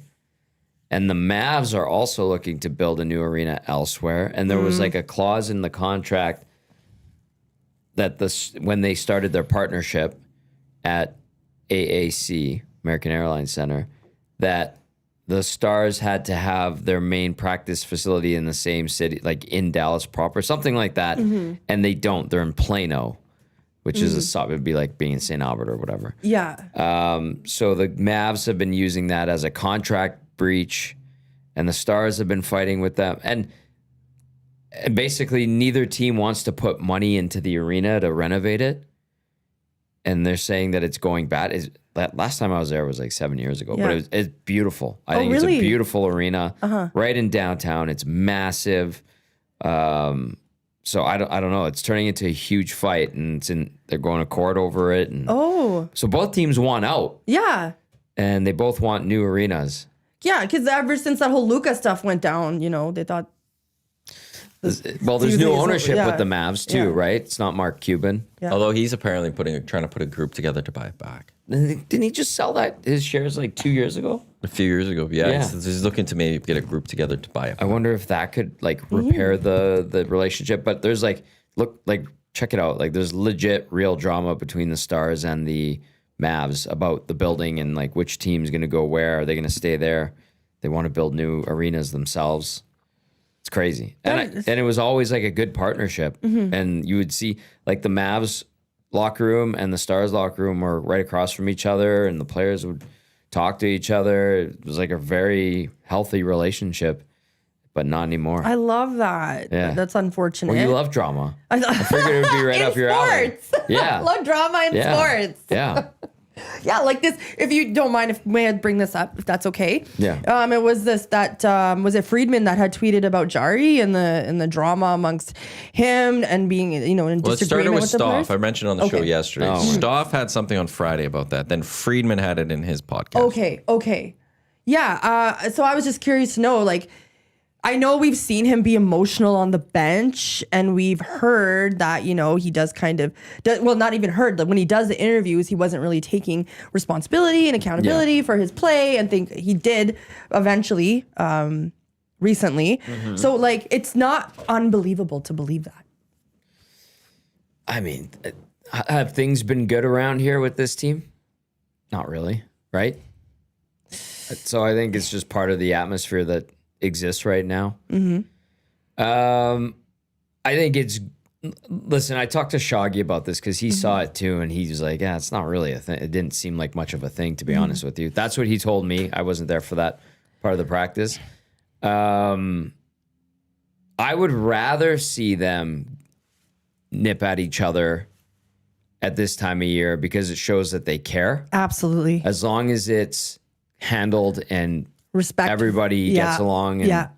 And the Mavs are also looking to build a new arena elsewhere. And there was like a clause in the contract that when they started their partnership at AAC, American Airlines Center, that the Stars had to have their main practice facility in the same city, like in Dallas proper, something like that. And they don't. They're in Plano, which is it would be like being in St. Albert or whatever. Yeah. So the Mavs have been using that as a contract breach, and the Stars have been fighting with them. And basically, neither team wants to put money into the arena to renovate it. And they're saying that it's going bad. Last time I was there was like 7 years ago, but it's beautiful. I think really? it's a beautiful arena right in downtown. It's massive. So I don't know. It's turning into a huge fight, and they're going to court over it. And so both teams want out, Yeah. and they both want new arenas. Yeah, because ever since that whole Luka stuff went down, they thought. Well, there's new It's over, ownership yeah. with the Mavs too, Yeah. right? It's not Mark Cuban. Yeah. Although he's apparently trying to put a group together to buy it back. Didn't he just sell his shares like 2 years ago? A few years ago, yeah. Yeah. He's looking to maybe get a group together to buy it. I wonder if that could like repair the relationship. But there's check it out. Like there's legit real drama between the Stars and the Mavs about the building and like which team's going to go where. Are they going to stay there? They want to build new arenas themselves. It's crazy. And it was always like a good partnership. And you would see like the Mavs locker room and the Stars locker room were right across from each other, and the players would talk to each other. It was like a very healthy relationship, but not anymore. I love that. Yeah. That's unfortunate. Well, you love drama. I figured it would be right in up your alley. sports. Yeah. I love drama in sports. Yeah. Yeah, like this. If you don't mind, may I bring this up? If that's okay. Yeah. It was was it Friedman that had tweeted about Jari and the drama amongst him and being in Well, it started disagreement with with the players? Stoff. I mentioned on the show yesterday. Oh. Stoff had something on Friday about that. Then Friedman had it in his podcast. Okay. Yeah. So I was just curious to know, like, I know we've seen him be emotional on the bench, and we've heard that, he does not even heard that when he does the interviews, he wasn't really taking responsibility and accountability for his play, and think he did eventually, recently. So like, it's not unbelievable to believe that. I mean, have things been good around here with this team? Not really, right? So I think it's just part of the atmosphere that exists right now. I think it's. Listen, I talked to Shaggy about this because he saw it too, and he was like, "Yeah, it's not really a thing. It didn't seem like much of a thing, to be honest with you." That's what he told me. I wasn't there for that part of the practice. I would rather see them nip at each other at this time of year because it shows that they care. Absolutely. As long as it's handled and Respect. everybody gets along. And,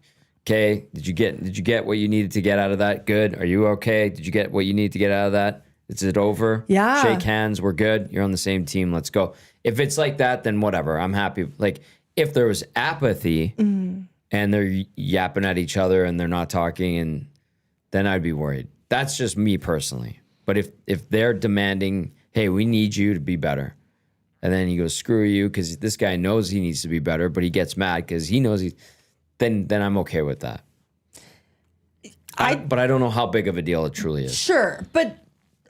okay, did you get what you needed to get out of that? Good. Are you okay? Did you get what you needed to get out of that? Is it over? Yeah. Shake hands. We're good. You're on the same team. Let's go. If it's like that, then whatever. I'm happy. Like if there was apathy and they're yapping at each other and they're not talking, and then I'd be worried. That's just me personally. But if they're demanding, hey, we need you to be better, and then he goes, screw you, because this guy knows he needs to be better, but he gets mad because he knows then I'm okay with that. But I don't know how big of a deal it truly is. Sure, but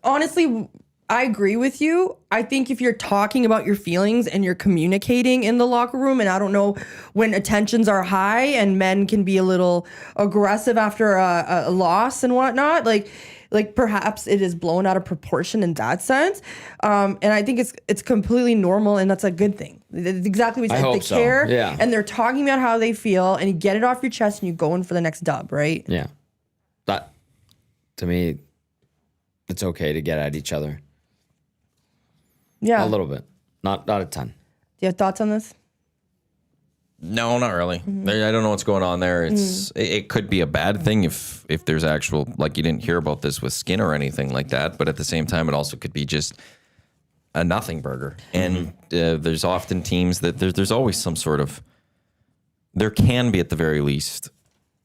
honestly, I agree with you. I think if you're talking about your feelings and you're communicating in the locker room, and I don't know when tensions are high and men can be a little aggressive after a loss and whatnot, like perhaps it is blown out of proportion in that sense. And I think it's completely normal, and that's a good thing. That's exactly what you I said. They hope so. care, Yeah. and they're talking about how they feel, and you get it off your chest, and you go in for the next dub, right? Yeah. That, to me, it's okay to get at each other. Yeah. A little bit. Not a ton. Do you have thoughts on this? No, not really. I don't know what's going on there. It could be a bad thing if there's actual, like, you didn't hear about this with Skin or anything like that. But at the same time, it also could be just a nothing burger. And there's often teams that there's always some sort of, there can be at the very least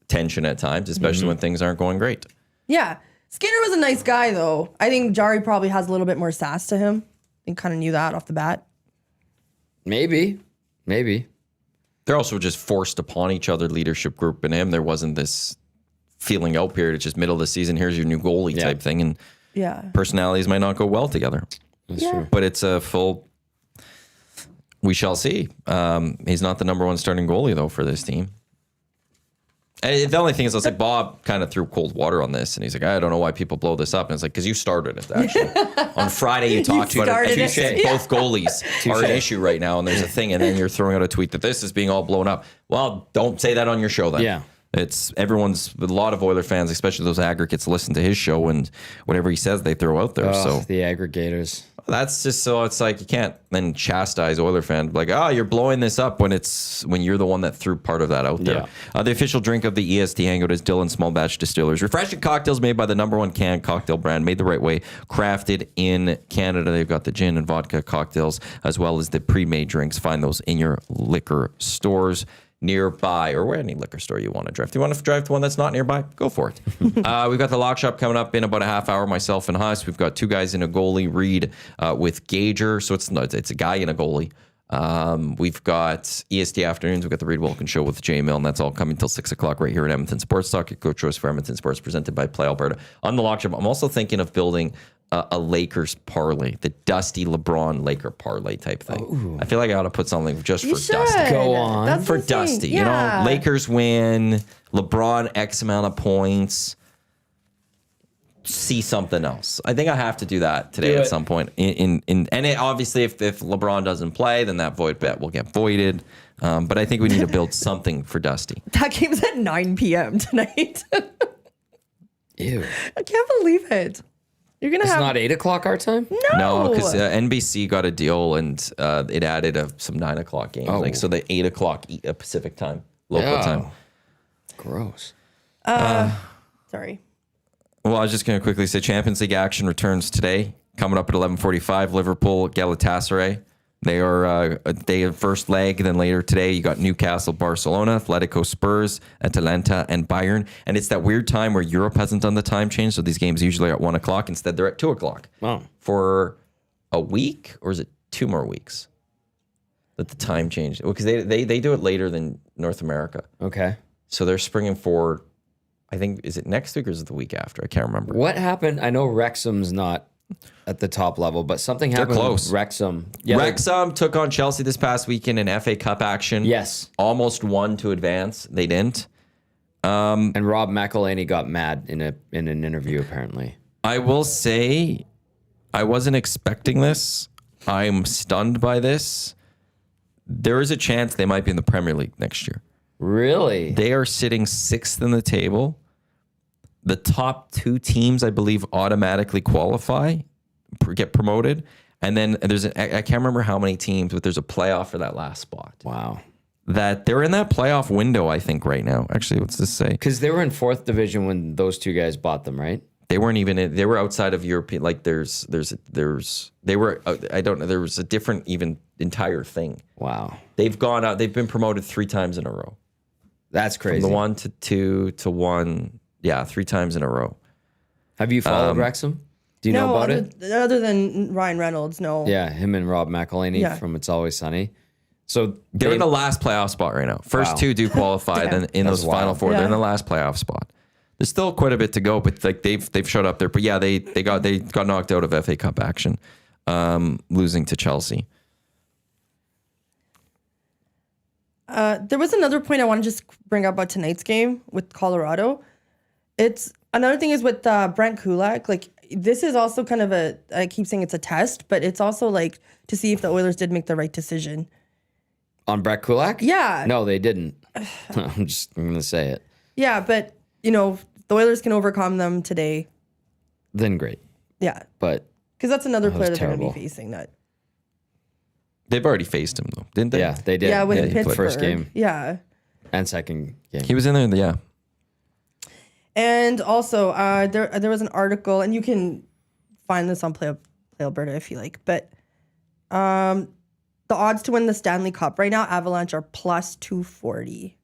tension at times, especially when things aren't going great. Yeah. Skinner was a nice guy, though. I think Jari probably has a little bit more sass to him. I kind of knew that off the bat. Maybe. They're also just forced upon each other, leadership group and him. There wasn't this feeling out period. It's just middle of the season. Here's your new goalie type thing. And personalities might not go well together. That's true. But it's a full, we shall see. He's not the number one starting goalie, though, for this team. And the only thing is, I was like, Bob kind of threw cold water on this. And he's like, I don't know why people blow this up. And it's like, because you started it, actually. On Friday, you talked about it. And you said both goalies are an issue right now. And there's a thing. And then you're throwing out a tweet that this is being all blown up. Well, don't say that on your show then. Yeah. It's a lot of Oiler fans, especially those aggregates, listen to his show, and whatever he says, they throw out there. So the aggregators. that's just, so it's like you can't then chastise Oiler fan like, oh, you're blowing this up when you're the one that threw part of that out there. Yeah. The official drink of the EST Hangout is Dylan Small Batch Distillers. Refreshing cocktails made by the #1 canned cocktail brand, made the right way, crafted in Canada. They've got the gin and vodka cocktails as well as the pre-made drinks. Find those in your liquor stores nearby, or where any liquor store you want to drive. If you want to drive to one that's not nearby, go for it. We've got the lock shop coming up in about a half hour, myself and Huss. We've got two guys in a goalie, Reed with Gager. So it's a guy in a goalie. We've got EST afternoons. We've got the Reed Wilkins show with Jay Mill, and that's all coming till 6 o'clock right here at Edmonton Sports Talk, your go-choice for Edmonton Sports, presented by Play Alberta. On the lock shop, I'm also thinking of building a Lakers parlay, the Dusty LeBron Laker parlay type thing. Ooh. I feel like I ought to put something just for Dusty. Go on. That's For insane. Dusty. Yeah. You know, Lakers win, LeBron X amount of points. See something else. I think I have to do that today at some point. Obviously, if LeBron doesn't play, then that void bet will get voided. But I think we need to build something for Dusty. That game's at 9 p.m. tonight. Ew. I can't believe it. You're going to It's have... not 8 o'clock our time? No, because NBC got a deal and it added some 9 o'clock games. Oh. So the 8 o'clock Pacific time, local time. Gross. Sorry. Well, I was just going to quickly say Champions League action returns today. Coming up at 11:45, Liverpool, Galatasaray. They are first leg. Then later today, you got Newcastle, Barcelona, Atletico, Spurs, Atalanta, and Bayern. And it's that weird time where Europe hasn't done the time change. So these games usually are at 1 o'clock. Instead, they're at 2 o'clock. Wow. For a week, or is it 2 more weeks that the time changed? Because they do it later than North America. Okay. So they're springing forward. I think, is it next week or is it the week after? I can't remember. What happened? I know Wrexham's not at the top level, but something happened close. with Wrexham. Yeah, Wrexham took on Chelsea this past weekend in FA Cup action. Yes. Almost won to advance. They didn't. And Rob McElhaney got mad in an interview, apparently. I will say, I wasn't expecting this. I'm stunned by this. There is a chance they might be in the Premier League next year. Really? They are sitting 6th in the table. The top 2 teams, I believe, automatically qualify, get promoted. And then I can't remember how many teams, but there's a playoff for that last spot. Wow. That they're in that playoff window, I think, right now. Actually, what's this say? Because they were in 4th division when those two guys bought them, right? They weren't even in, they were outside of European, like there was a different even entire thing. Wow. They've gone out, they've been promoted 3 times in a row. That's crazy. From the 1 to 2 to 1. Yeah, 3 times in a row. Have you followed Wrexham? Do you know about it? Other than Ryan Reynolds, no. Yeah, him and Rob McElhaney from It's Always Sunny. So They're in the last playoff spot right now. First 2 do qualify, then in those final 4, they're in the last playoff spot. There's still quite a bit to go, but like they've showed up there. But yeah, they got knocked out of FA Cup action, losing to Chelsea. There was another point I want to just bring up about tonight's game with Colorado. It's another thing is with Brent Kulak. Like, this is also kind of I keep saying it's a test, but it's also like to see if the Oilers did make the right decision. On Brett Kulak? Yeah. No, they didn't. I'm going to say it. Yeah, but, the Oilers can overcome them today. Then great. Yeah. But because that's another player that they're going to terrible. be facing. That. They've already faced him, though, didn't they? Yeah, they did. Yeah, with He played Pittsburgh. first game Yeah. and second game. He was in there, yeah. And also, there was an article, and you can find this on Play Alberta if you like, but the odds to win the Stanley Cup right now, Avalanche are plus 240.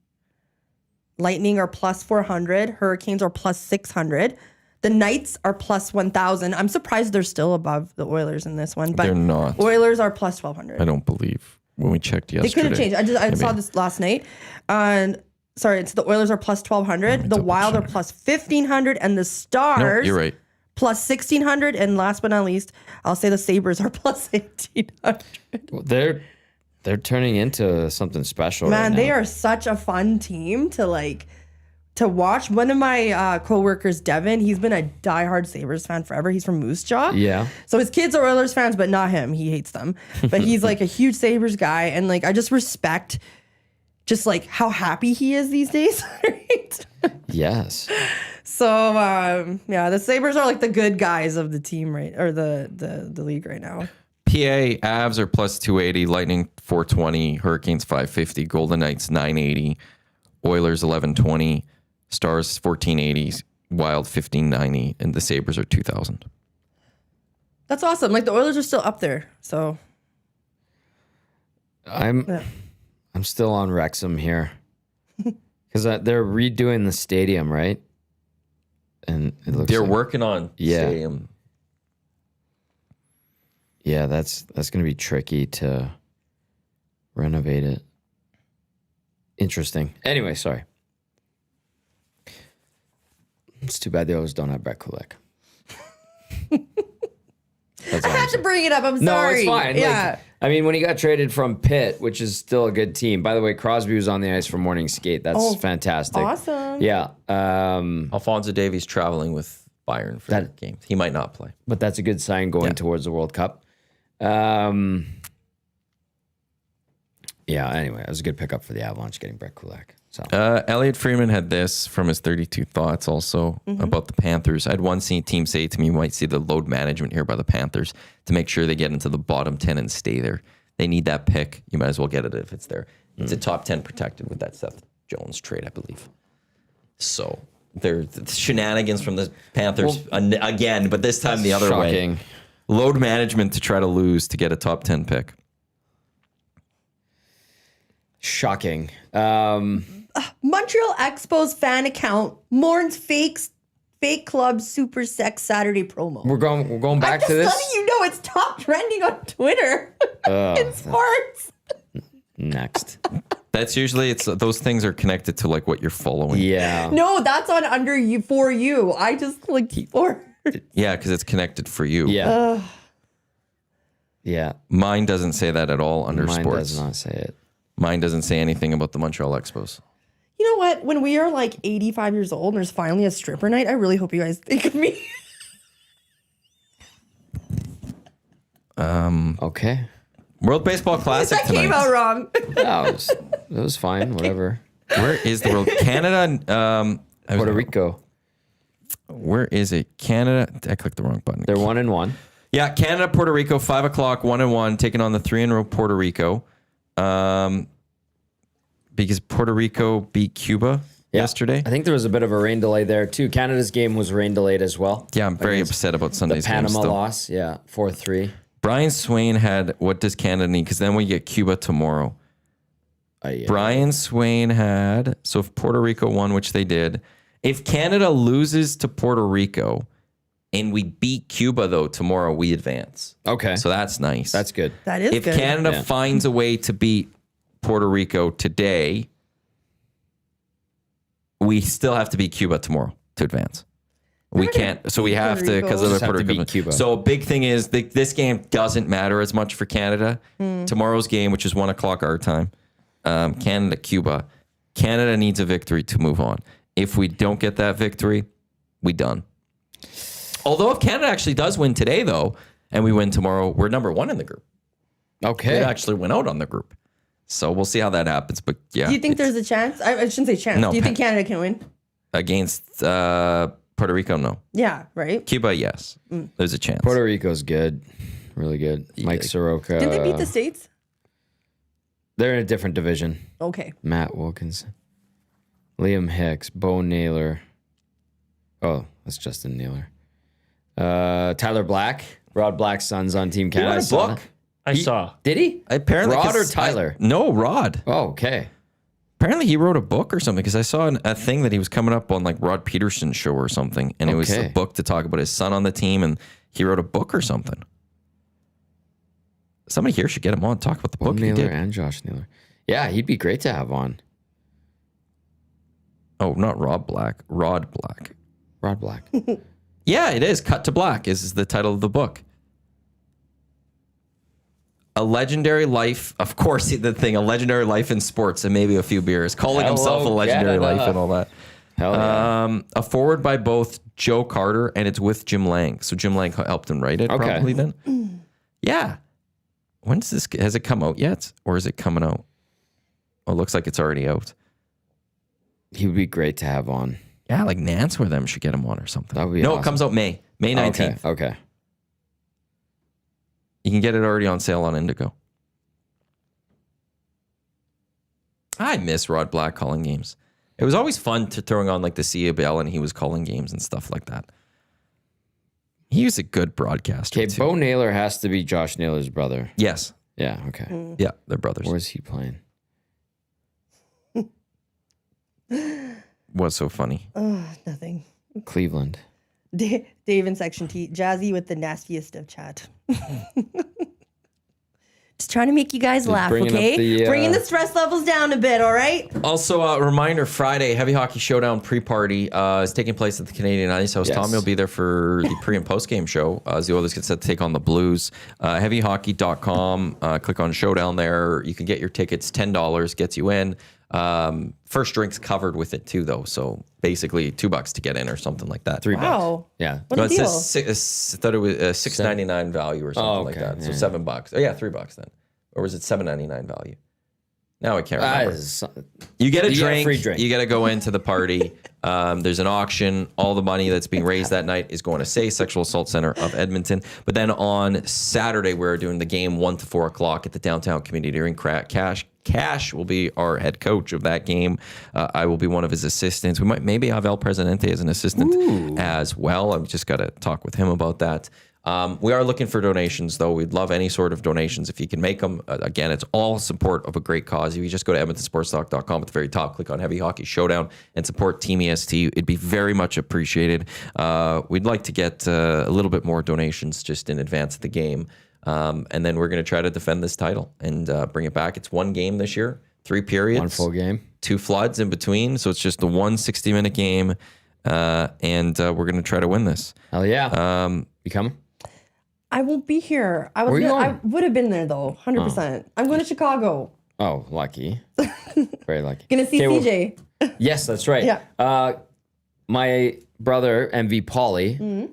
Lightning are plus 400. Hurricanes are plus 600. The Knights are plus 1,000. I'm surprised they're still above the Oilers in this one, but They're not. Oilers are plus 1,200. I don't believe when we checked yesterday. They could have changed. I saw this last night. Sorry, it's the Oilers are plus 1,200. The Wild are plus 1,500, and the Stars No, you're right. plus 1,600. And last but not least, I'll say the Sabres are plus 1,800. Well, they're turning into something special. Man, right they now. are such a fun team to watch. One of my coworkers, Devin, he's been a diehard Sabres fan forever. He's from Moose Jaw. Yeah. So his kids are Oilers fans, but not him. He hates them. But he's like a huge Sabres guy. And I just respect just how happy he is these days. Right? Yes. So, the Sabres are the good guys of the team, right? Or the league right now. PA, Avs are plus 280, Lightning 420, Hurricanes 550, Golden Knights 980, Oilers 1120, Stars 1480, Wild 1590, and the Sabres are 2000. That's awesome. The Oilers are still up there. So I'm still on Wrexham here because they're redoing the stadium, right? And it looks They're working on stadium. Yeah, that's going to be tricky to renovate it. Interesting. Anyway, sorry. It's too bad they always don't have Brett Kulak. I had to bring it up. I'm No, sorry. it's fine. Yeah. When he got traded from Pitt, which is still a good team. By the way, Crosby was on the ice for morning skate. That's fantastic. Awesome. Yeah. Alphonso Davies traveling with Bayern for that game. He might not play. But that's a good sign going towards the World Cup. Anyway, it was a good pickup for the Avalanche getting Brett Kulak. So Elliot Freeman had this from his 32 thoughts also about the Panthers. I had one team say to me, you might see the load management here by the Panthers to make sure they get into the bottom 10 and stay there. They need that pick. You might as well get it if it's there. It's a top 10 protected with that Seth Jones trade, I believe. So there's shenanigans from the Panthers again, but this time the other way. Load management to try to lose to get a top 10 pick. Shocking. Montreal Expos fan account mourns fake club super sex Saturday promo. We're going back to this. I'm just letting you know it's top trending on Twitter in sports. Next. That's usually those things are connected to what you're following. Yeah. No, that's on under you for you. I just clicked for. Yeah, because it's connected for you. Yeah. Yeah. Mine doesn't say that at all under Mine sports. does not say it. Mine doesn't say anything about the Montreal Expos. You know what? When we are 85 years old and there's finally a stripper night, I really hope you guys think of me. Okay. World Baseball Classic That tonight. came out wrong. Yeah, it was fine. Whatever. Where is the world? Canada. Puerto Rico. Where is it? Canada. I clicked the wrong button. They're 1-1. Yeah, Canada, Puerto Rico, 5 o'clock, 1-1, taking on the 3-in-row Puerto Rico. Because Puerto Rico beat Cuba yesterday. I think there was a bit of a rain delay there too. Canada's game was rain delayed as well. Yeah, I'm very upset about Sunday's The game Panama still. loss, 4-3. Brian Swain had, what does Canada need? Because then we get Cuba tomorrow. Brian Swain had, so if Puerto Rico won, which they did, if Canada loses to Puerto Rico and we beat Cuba, though, tomorrow, we advance. Okay. So that's nice. That's good. That is If good. Canada finds a way to beat Puerto Rico today, we still have to beat Cuba tomorrow to advance. We can't, so we have to, because of the Just have Puerto to Rico. beat Cuba. So a big thing is this game doesn't matter as much for Canada. Tomorrow's game, which is 1 o'clock our time, Canada, Cuba. Canada needs a victory to move on. If we don't get that victory, we done. Although if Canada actually does win today, though, and we win tomorrow, we're number 1 in the group. Okay. It actually went out on the group. So we'll see how that happens. But yeah. Do you think there's a chance? I shouldn't say chance. No, Do you think Canada can win? Against Puerto Rico, no. Yeah, right? Cuba, yes. There's a chance. Puerto Rico's good. Really good. Mike Soroka. Didn't they beat the States? They're in a different division. Okay. Matt Wilkinson. Liam Hicks. Bo Naylor. Oh, that's Justin Naylor. Tyler Black. Rod Black's son's on Team Canada. wrote a I saw book? that. I saw. Did he? Apparently, Rod or 'cause Tyler? No, Rod. Oh, okay. Apparently, he wrote a book or something because I saw a thing that he was coming up on like Rod Peterson's show or something, and it was a Okay. book to talk about his son on the team, and he wrote a book or something. Somebody here should get him on talk about the Bo book he Naylor did. and Josh Naylor. Yeah, he'd be great to have on. Oh, not Rod Black. Rod Black. Rod Black. Yeah, it is. Cut to Black is the title of the book. A legendary life, of course, the thing, a legendary life in sports and maybe a few beers. Calling himself a Hello, legendary Canada. life and all that. Hell yeah. A forward by both Joe Carter and it's with Jim Lang. So Jim Lang helped him write it Okay. probably then. Yeah. When's this? Has it come out yet? Or is it coming out? Oh, it looks like it's already out. He would be great to have on. Yeah, like Nance or them should get him on or something. That would be No, awesome. it comes out May 19th. Okay. You can get it already on sale on Indigo. I miss Rod Black calling games. It was always fun to throwing on like the CABL and he was calling games and stuff like that. He was a good broadcaster. Okay, too. Bo Naylor has to be Josh Naylor's brother. Yes. Yeah, okay. Yeah, they're brothers. Where's he playing? What's so funny? Nothing. Cleveland. Dave in Section T. Jazzy with the nastiest of chat. Just trying to make you guys laugh, bringing up okay? the, Bringing the stress levels down a bit, all right? Also, a reminder, Friday, Heavy Hockey Showdown pre-party is taking place at the Canadian Ice House. Yes. Tommy will be there for the pre- and post-game show as the Oilers get set to take on the Blues. HeavyHockey.com, click on Showdown there. You can get your tickets, $10, gets you in. First drink's covered with it too, though. So basically $2 to get in or something like that. $3. Wow. Yeah. What a It deal. says I thought it was $6.99 value or something like okay. that. So Yeah. $7. Oh yeah, $3 then, or was it $7.99 value? Now I can't That remember. is- You get a You get a drink. free drink. You got to go into the party. There's an auction. All the money that's being raised that night is going to SAY, Sexual Assault Center of Edmonton. But then on Saturday, we're doing the game 1 to 4 o'clock at the downtown community ring. Cash will be our head coach of that game. I will be one of his assistants. We might maybe have El Presidente as an assistant as well. I've just got to talk with him about that. We are looking for donations, though. We'd love any sort of donations if you can make them. Again, it's all support of a great cause. If you just go to edmontonsportstalk.com at the very top, click on Heavy Hockey Showdown and support Team EST, it'd be very much appreciated. We'd like to get a little bit more donations just in advance of the game. And then we're going to try to defend this title and bring it back. It's one game this year, 3 periods. One full game. 2 floods in between. So it's just the 1 60-minute game. And we're going to try to win this. Hell yeah. You coming? I won't be here. I Where you I going? would have been there though, 100%. I'm going to Chicago. Oh, lucky. Very lucky. Gonna see Okay, CJ. well, yes, that's right. Yeah. My brother, MV Pauly,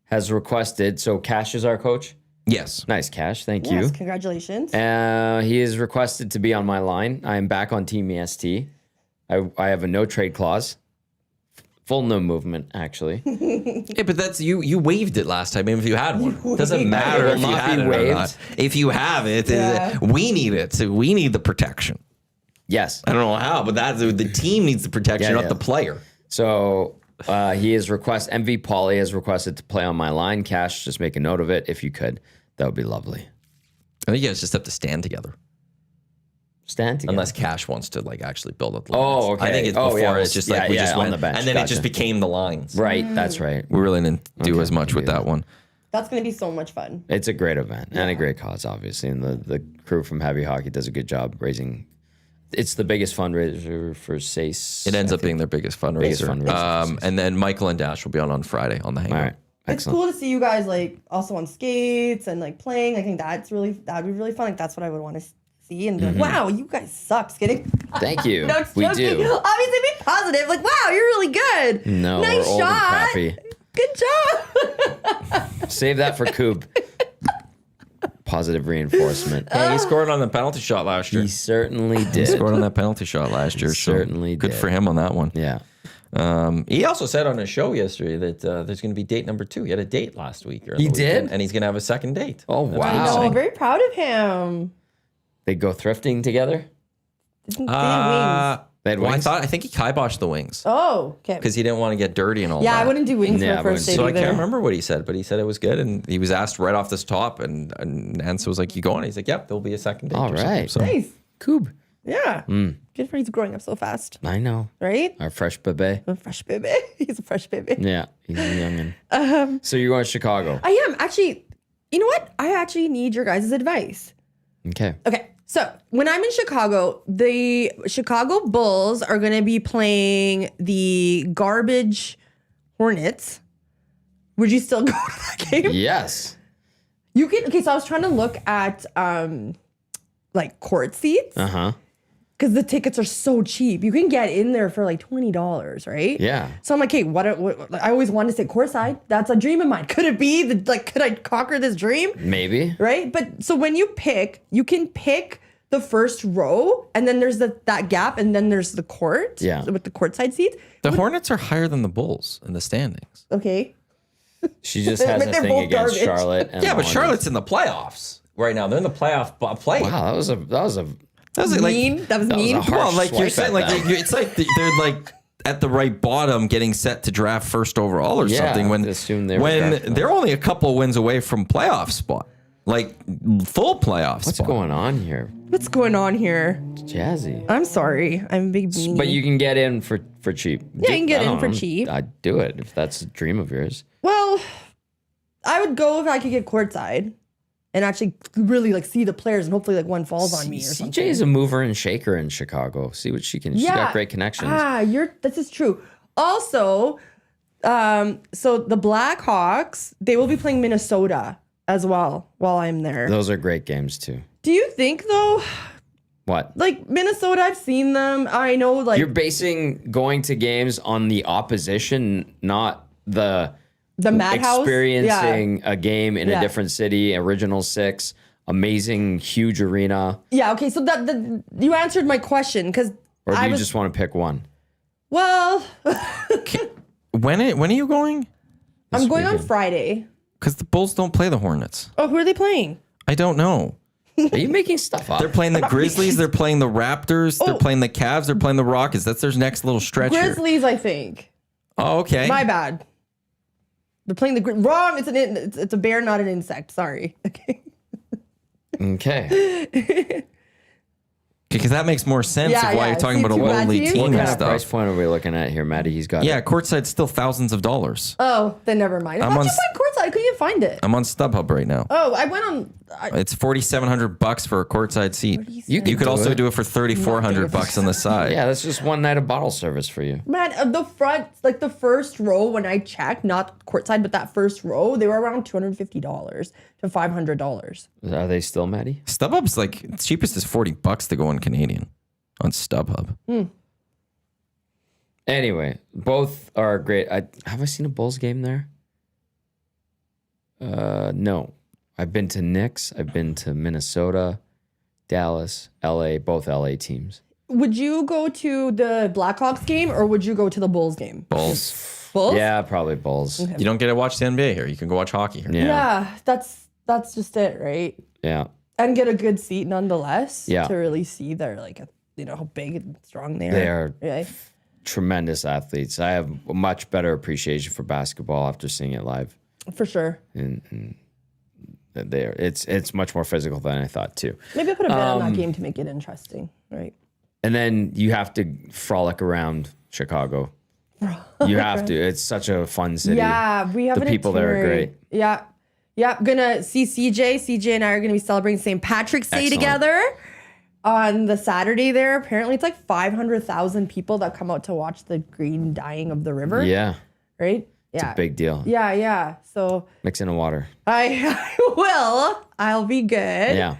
has requested, so Cash is our coach. Yes. Nice, Cash. Thank Yes, you. congratulations. He has requested to be on my line. I am back on Team EST. I have a no trade clause. Full no movement, actually. Yeah, but that's you waived it last time. Even if you had one, it doesn't matter if you not had be it or waived. not. If you have it, Yeah. we need it. So we need the protection. Yes. I don't know how, but the team needs the protection, Yeah, not yeah. the player. So he has MV Pauly has requested to play on my line. Cash, just make a note of it if you could. That would be lovely. I think you guys just have to stand together, Stand together. unless Cash wants to like actually build up. The Oh, lines. okay. I think it's Oh, before. yeah, It's just like we just on went the bench. and then it just Gotcha. became the lines. Right, that's right. We really didn't do Okay, as much we with do that one. That's gonna be so much fun. It's a great event and a great cause, obviously. And the crew from Heavy Hockey does a good job raising. It's the biggest fundraiser for SACE. It ends up being their biggest fundraiser. Biggest fundraiser. And then Michael and Dash will be on Friday on the Hangout. All right. It's Excellent. cool to see you guys like also on that'd be really fun. Like that's what I would want to see and be like, wow, you guys suck. Just kidding. Thank you. No, it's We joking. do. Obviously be positive. Like, wow, you're really good. No, nice we're old and shot. crappy. Good job. Save that for Coob. positive reinforcement. Yeah, he scored on the penalty shot last year. He certainly He did. scored on that penalty shot last year. certainly good did. for him on that one. Yeah. He also said on his show yesterday that there's going to be date number 2. He had a date last week. He did? weekend, and he's going to have a second date. Oh, That's wow. what he's I know. saying. Very proud of him. They go thrifting together? They had wings. They had Well, wings? I think he kiboshed the wings Oh, okay. because he didn't want to get dirty and all Yeah, that. I wouldn't do wings Yeah, I for a first wouldn't. date So I either. can't remember what he said, but he said it was good, and he was asked right off this top, and Nancy was like, "You going?" He's like, "Yep, there'll be a second date." All or something." right. So Nice. Coob. Yeah. Good for he's growing up so fast, I know. right? Our fresh bebe. A fresh baby. He's a fresh baby. Yeah, he's a youngin'. So you're going to Chicago. I am actually. You know what? I actually need your guys' advice. Okay. Okay, so when I'm in Chicago, the Chicago Bulls are going to be playing the garbage Hornets. Would you still go to that game? Yes. You can. Okay, so I was trying to look at like court seats Uh-huh. because the tickets are so cheap. You can get in there for like $20, right? Yeah. So I'm like, hey, what I always wanted to sit courtside. That's a dream of mine. Could it be could I conquer this dream? Maybe. Right? But so when you can pick the first row, and then there's that gap, and then there's the court. Yeah. With the courtside seats. the Hornets are higher than the Bulls in the standings. Okay. She just has But a they're thing both against garbage. Charlotte. And Yeah, but Hornets. Charlotte's in the playoffs right now. They're in the playoff play. Wow, that was a That was Mean. That was mean. a hard well, like you're swipe saying, at like them. it's like they're like at the right bottom, getting set to draft first overall or Yeah, something. When I assume they were when drafting they're only a couple wins away from playoff spot, like full playoff What's spot. going on here? What's going on here? Jazzy. I'm sorry. I'm a big meanie. But you can get in for cheap. Yeah, you can get I in don't for know. cheap. I'd do it if that's a dream of yours. Well, I would go if I could get courtside and actually really like see the players and hopefully like one falls on me or something. CJ is a mover and shaker in Chicago. See what she can. She's got great connections. This is true. Also, so the Blackhawks, they will be playing Minnesota as well while I'm there. Those are great games too. Do you think though, What? like Minnesota, I've seen them. I know like You're basing going to games on the opposition, not the Madhouse. experiencing a game in Yeah. a different city, Original Six, amazing, huge arena. Yeah, okay, so that you answered my question because Or do I you was just want to pick one? well, When are you going? I'm going on weekend. Friday. Because the Bulls don't play the Hornets. Oh, who are they playing? I don't know. Are you making stuff up? They're playing the Grizzlies. They're playing the Raptors. They're Oh. playing the Cavs. They're playing the Rockets. That's their next little stretch here. Grizzlies, I think. Oh, okay. My bad. They're playing the wrong. It's a bear, not an insect. Sorry. Okay. Okay. Because that makes more sense Yeah, of why yeah. you're talking See, about a too bad lowly to you. team What and kind of price stuff. point are we looking at here, Maddie? He's got Yeah, it. courtside's still thousands of dollars. Oh, then never mind. I'm How'd on you find courtside? I couldn't even find it. I'm on StubHub right now. Oh, I went on. It's $4,700 for a courtside seat. You could do also it. do it for $3,400 on the side. Yeah, that's just one night of bottle service for you. Man, the front, like the first row when I checked, not courtside, but that first row, they were around $250 to $500. Are they still, Maddie? StubHub's like cheapest is $40 to go in Canadian on StubHub. Anyway, both are great. Have I seen a Bulls game there? No. I've been to Knicks. I've been to Minnesota, Dallas, LA, both LA teams. Would you go to the Blackhawks game or would you go to the Bulls game? Bulls. Bulls? Yeah, probably Bulls. You don't get to watch the NBA here. You can go watch hockey here. Yeah. Yeah, that's just it, right? Yeah. And get a good seat nonetheless. Yeah. To really see their how big and strong they are. They are Right? tremendous athletes. I have a much better appreciation for basketball after seeing it live. For sure. And it's much more physical than I thought too. Maybe I'll put a bet on that game to make it interesting, right? And then you have to frolic around Chicago. You have to. It's such a fun city. Yeah, we have The an people there are itinerary. great. Yeah. Yeah, gonna see CJ. CJ and I are gonna be celebrating St. Patrick's Day Excellent. together on the Saturday there. Apparently it's like 500,000 people that come out to watch the green dyeing of the river. Yeah. Right? Yeah. Big deal. Yeah, yeah. So Mix in the water. I will. I'll be good. Yeah.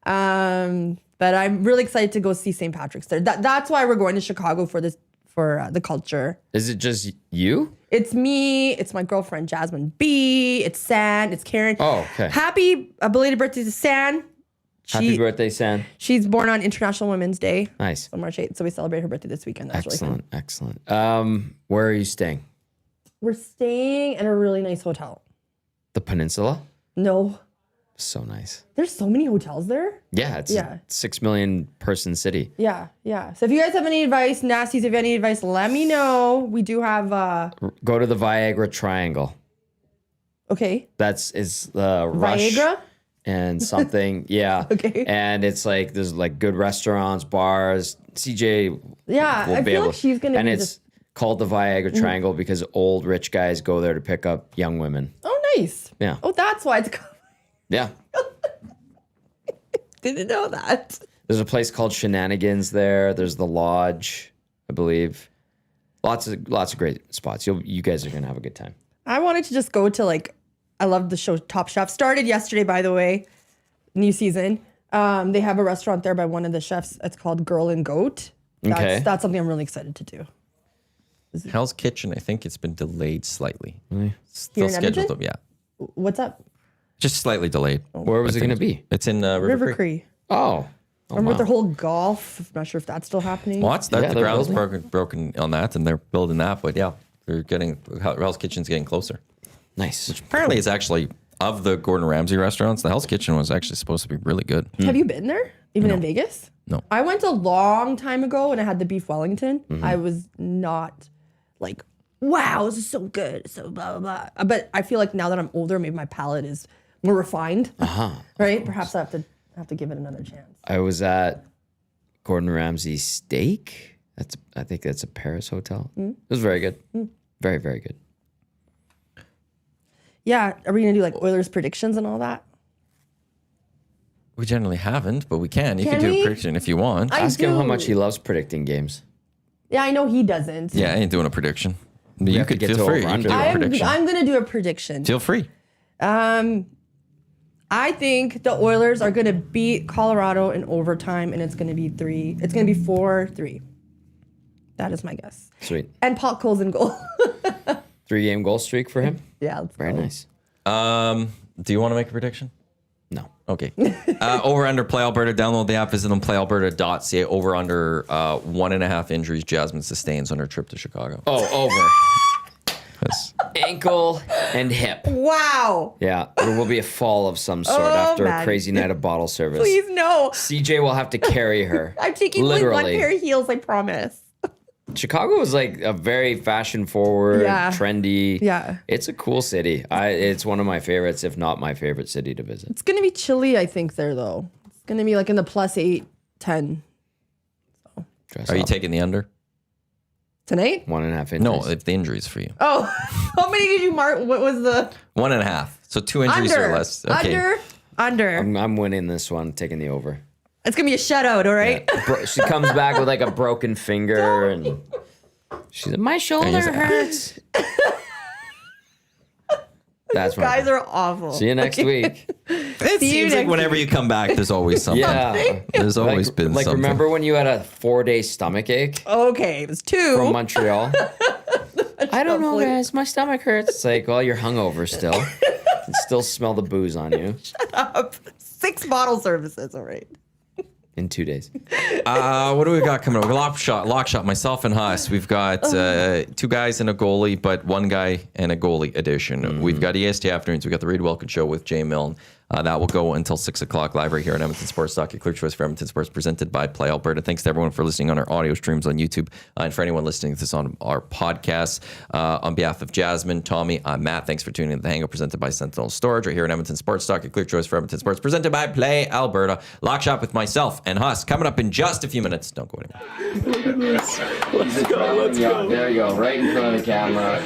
But I'm really excited to go see St. Patrick's Day. That's why we're going to Chicago for for the culture. Is it just you? It's me. It's my girlfriend, Jasmine B. It's San. It's Karen. Oh, okay. Happy belated birthday to San. Happy birthday, San. She's born on International Women's Day. Nice. On March 8th. So we celebrate her birthday this weekend. That's really fun. Excellent. Where are you staying? We're staying at a really nice hotel. The Peninsula? No. So nice. There's so many hotels there. Yeah, it's a 6 million person city. Yeah. So if you guys have any advice, Nasties, if you have any advice, let me know. We do have Go to the Viagra Triangle. Okay. Is the Rush Viagra? and something. Yeah. Okay. And it's like there's like good restaurants, bars. CJ Yeah, will I be feel able like she's gonna and be it's just- called the Viagra Triangle because old rich guys go there to pick up young women. Oh, nice. Yeah. Oh, that's why it's called. Yeah. Didn't know that. There's a place called Shenanigans there. There's the Lodge, I believe. Lots of great spots. You guys are gonna have a good time. I wanted to just go to I love the show Top Chef. Started yesterday, by the way. New season. They have a restaurant there by one of the chefs. It's called Girl and Goat. That's something I'm really excited to do. Hell's Kitchen, I think it's been delayed slightly. Here Still in scheduled, Edmonton? yeah. What's up? Just slightly delayed. Where was it gonna be? It's in River Creek. Cree. Oh. Or with their whole golf. I'm not sure if that's still happening. Well, the they're ground's building. broken on that, and they're building that. But yeah, Hell's Kitchen's getting closer. Nice. Apparently, it's actually, of the Gordon Ramsay restaurants, the Hell's Kitchen was actually supposed to be really good. Have you been there? Even in Vegas? No. I went a long time ago when I had the beef Wellington. Mm-hmm. I was not like, wow, this is so good. So blah, blah, blah. But I feel like now that I'm older, maybe my palate is more refined. Right? Perhaps I have to give it another chance. I was at Gordon Ramsay Steak. I think that's a Paris hotel. It was very good. Very, very good. Yeah. Are we going to do Oilers predictions and all that? We generally haven't, but we can. You Can can do we? a prediction if you want. Ask him how do. much he loves predicting games. Yeah, I know he doesn't. Yeah, I ain't doing a prediction. You have to could get feel to free. You over-under. can do a I'm prediction. going to do a prediction. Feel free. I think the Oilers are going to beat Colorado in overtime, and it's going to be 3. It's going to be 4-3. That is my guess. Sweet. And Paul Cole's in goal. 3-game goal streak for him. Yeah, let's Very go. nice. Do you want to make a prediction? No. Okay. Over under Play Alberta. Download the app. Visit them. PlayAlberta.ca. Over under 1.5 injuries Jasmine sustains on her trip to Chicago. Oh, over. Yes. Ankle and hip. Wow. Yeah, there will be a fall of some sort Oh, after a man. crazy night of bottle service. Please no. CJ will have to carry her. I'm taking only one Literally. pair of heels, I promise. Chicago is like a very fashion forward, Yeah. trendy. Yeah. It's a cool city. It's one of my favorites, if not my favorite city to visit. It's going to be chilly, I think, there, though. It's going to be in the plus 8, 10. Dress Are you up. taking the under? Tonight? 1.5 inches? No, if the injuries for you. Oh, how many did you mark? What was the 1.5. So 2 injuries under? or less. Okay. Under. I'm winning this one, taking the over. It's going to be a shutout, all right? She comes back with like a broken finger and she's like, my shoulder hurts. That's my Guys are awful. See you next week. It See you seems like next whenever you come back, there's always something. Yeah. There's always been like something. remember when you had a 4-day stomach ache Okay, it was 2. from Montreal? I don't know, guys. My stomach hurts. It's like, well, you're hungover still. You can still smell the booze on you Up. 6 bottle services, all right. in 2 days. What do we got coming up? We got lock shot, myself and Huss. We've got 2 guys and a goalie, but 1 guy and a goalie edition. We've got EST Afternoons. We've got the Reed Welkin Show with Jay Milne. That will go until 6 o'clock live right here on Edmonton Sports Talk, your clear choice for Edmonton Sports, presented by Play Alberta. Thanks to everyone for listening on our audio streams on YouTube and for anyone listening to this on our podcast. On behalf of Jasmine, Tommy, I'm Matt. Thanks for tuning in to the Hangout presented by Sentinel Storage right here on Edmonton Sports Talk, your clear choice for Edmonton Sports, presented by Play Alberta. Lock shop with myself and Huss coming up in just a few minutes. Don't go anywhere. Let's go. There you go, right in front of the camera.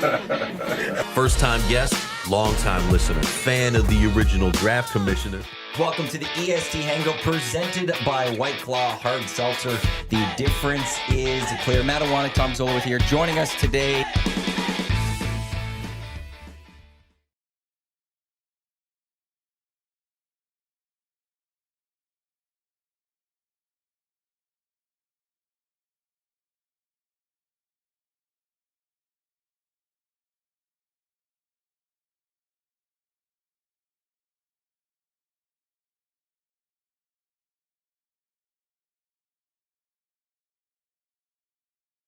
First-time guest, long-time listener, fan of the original draft commissioner. Welcome to the EST Hangout presented by White Claw Hard Seltzer. The difference is clear. Matt Iwanyk, Tom Zola with here, joining us today.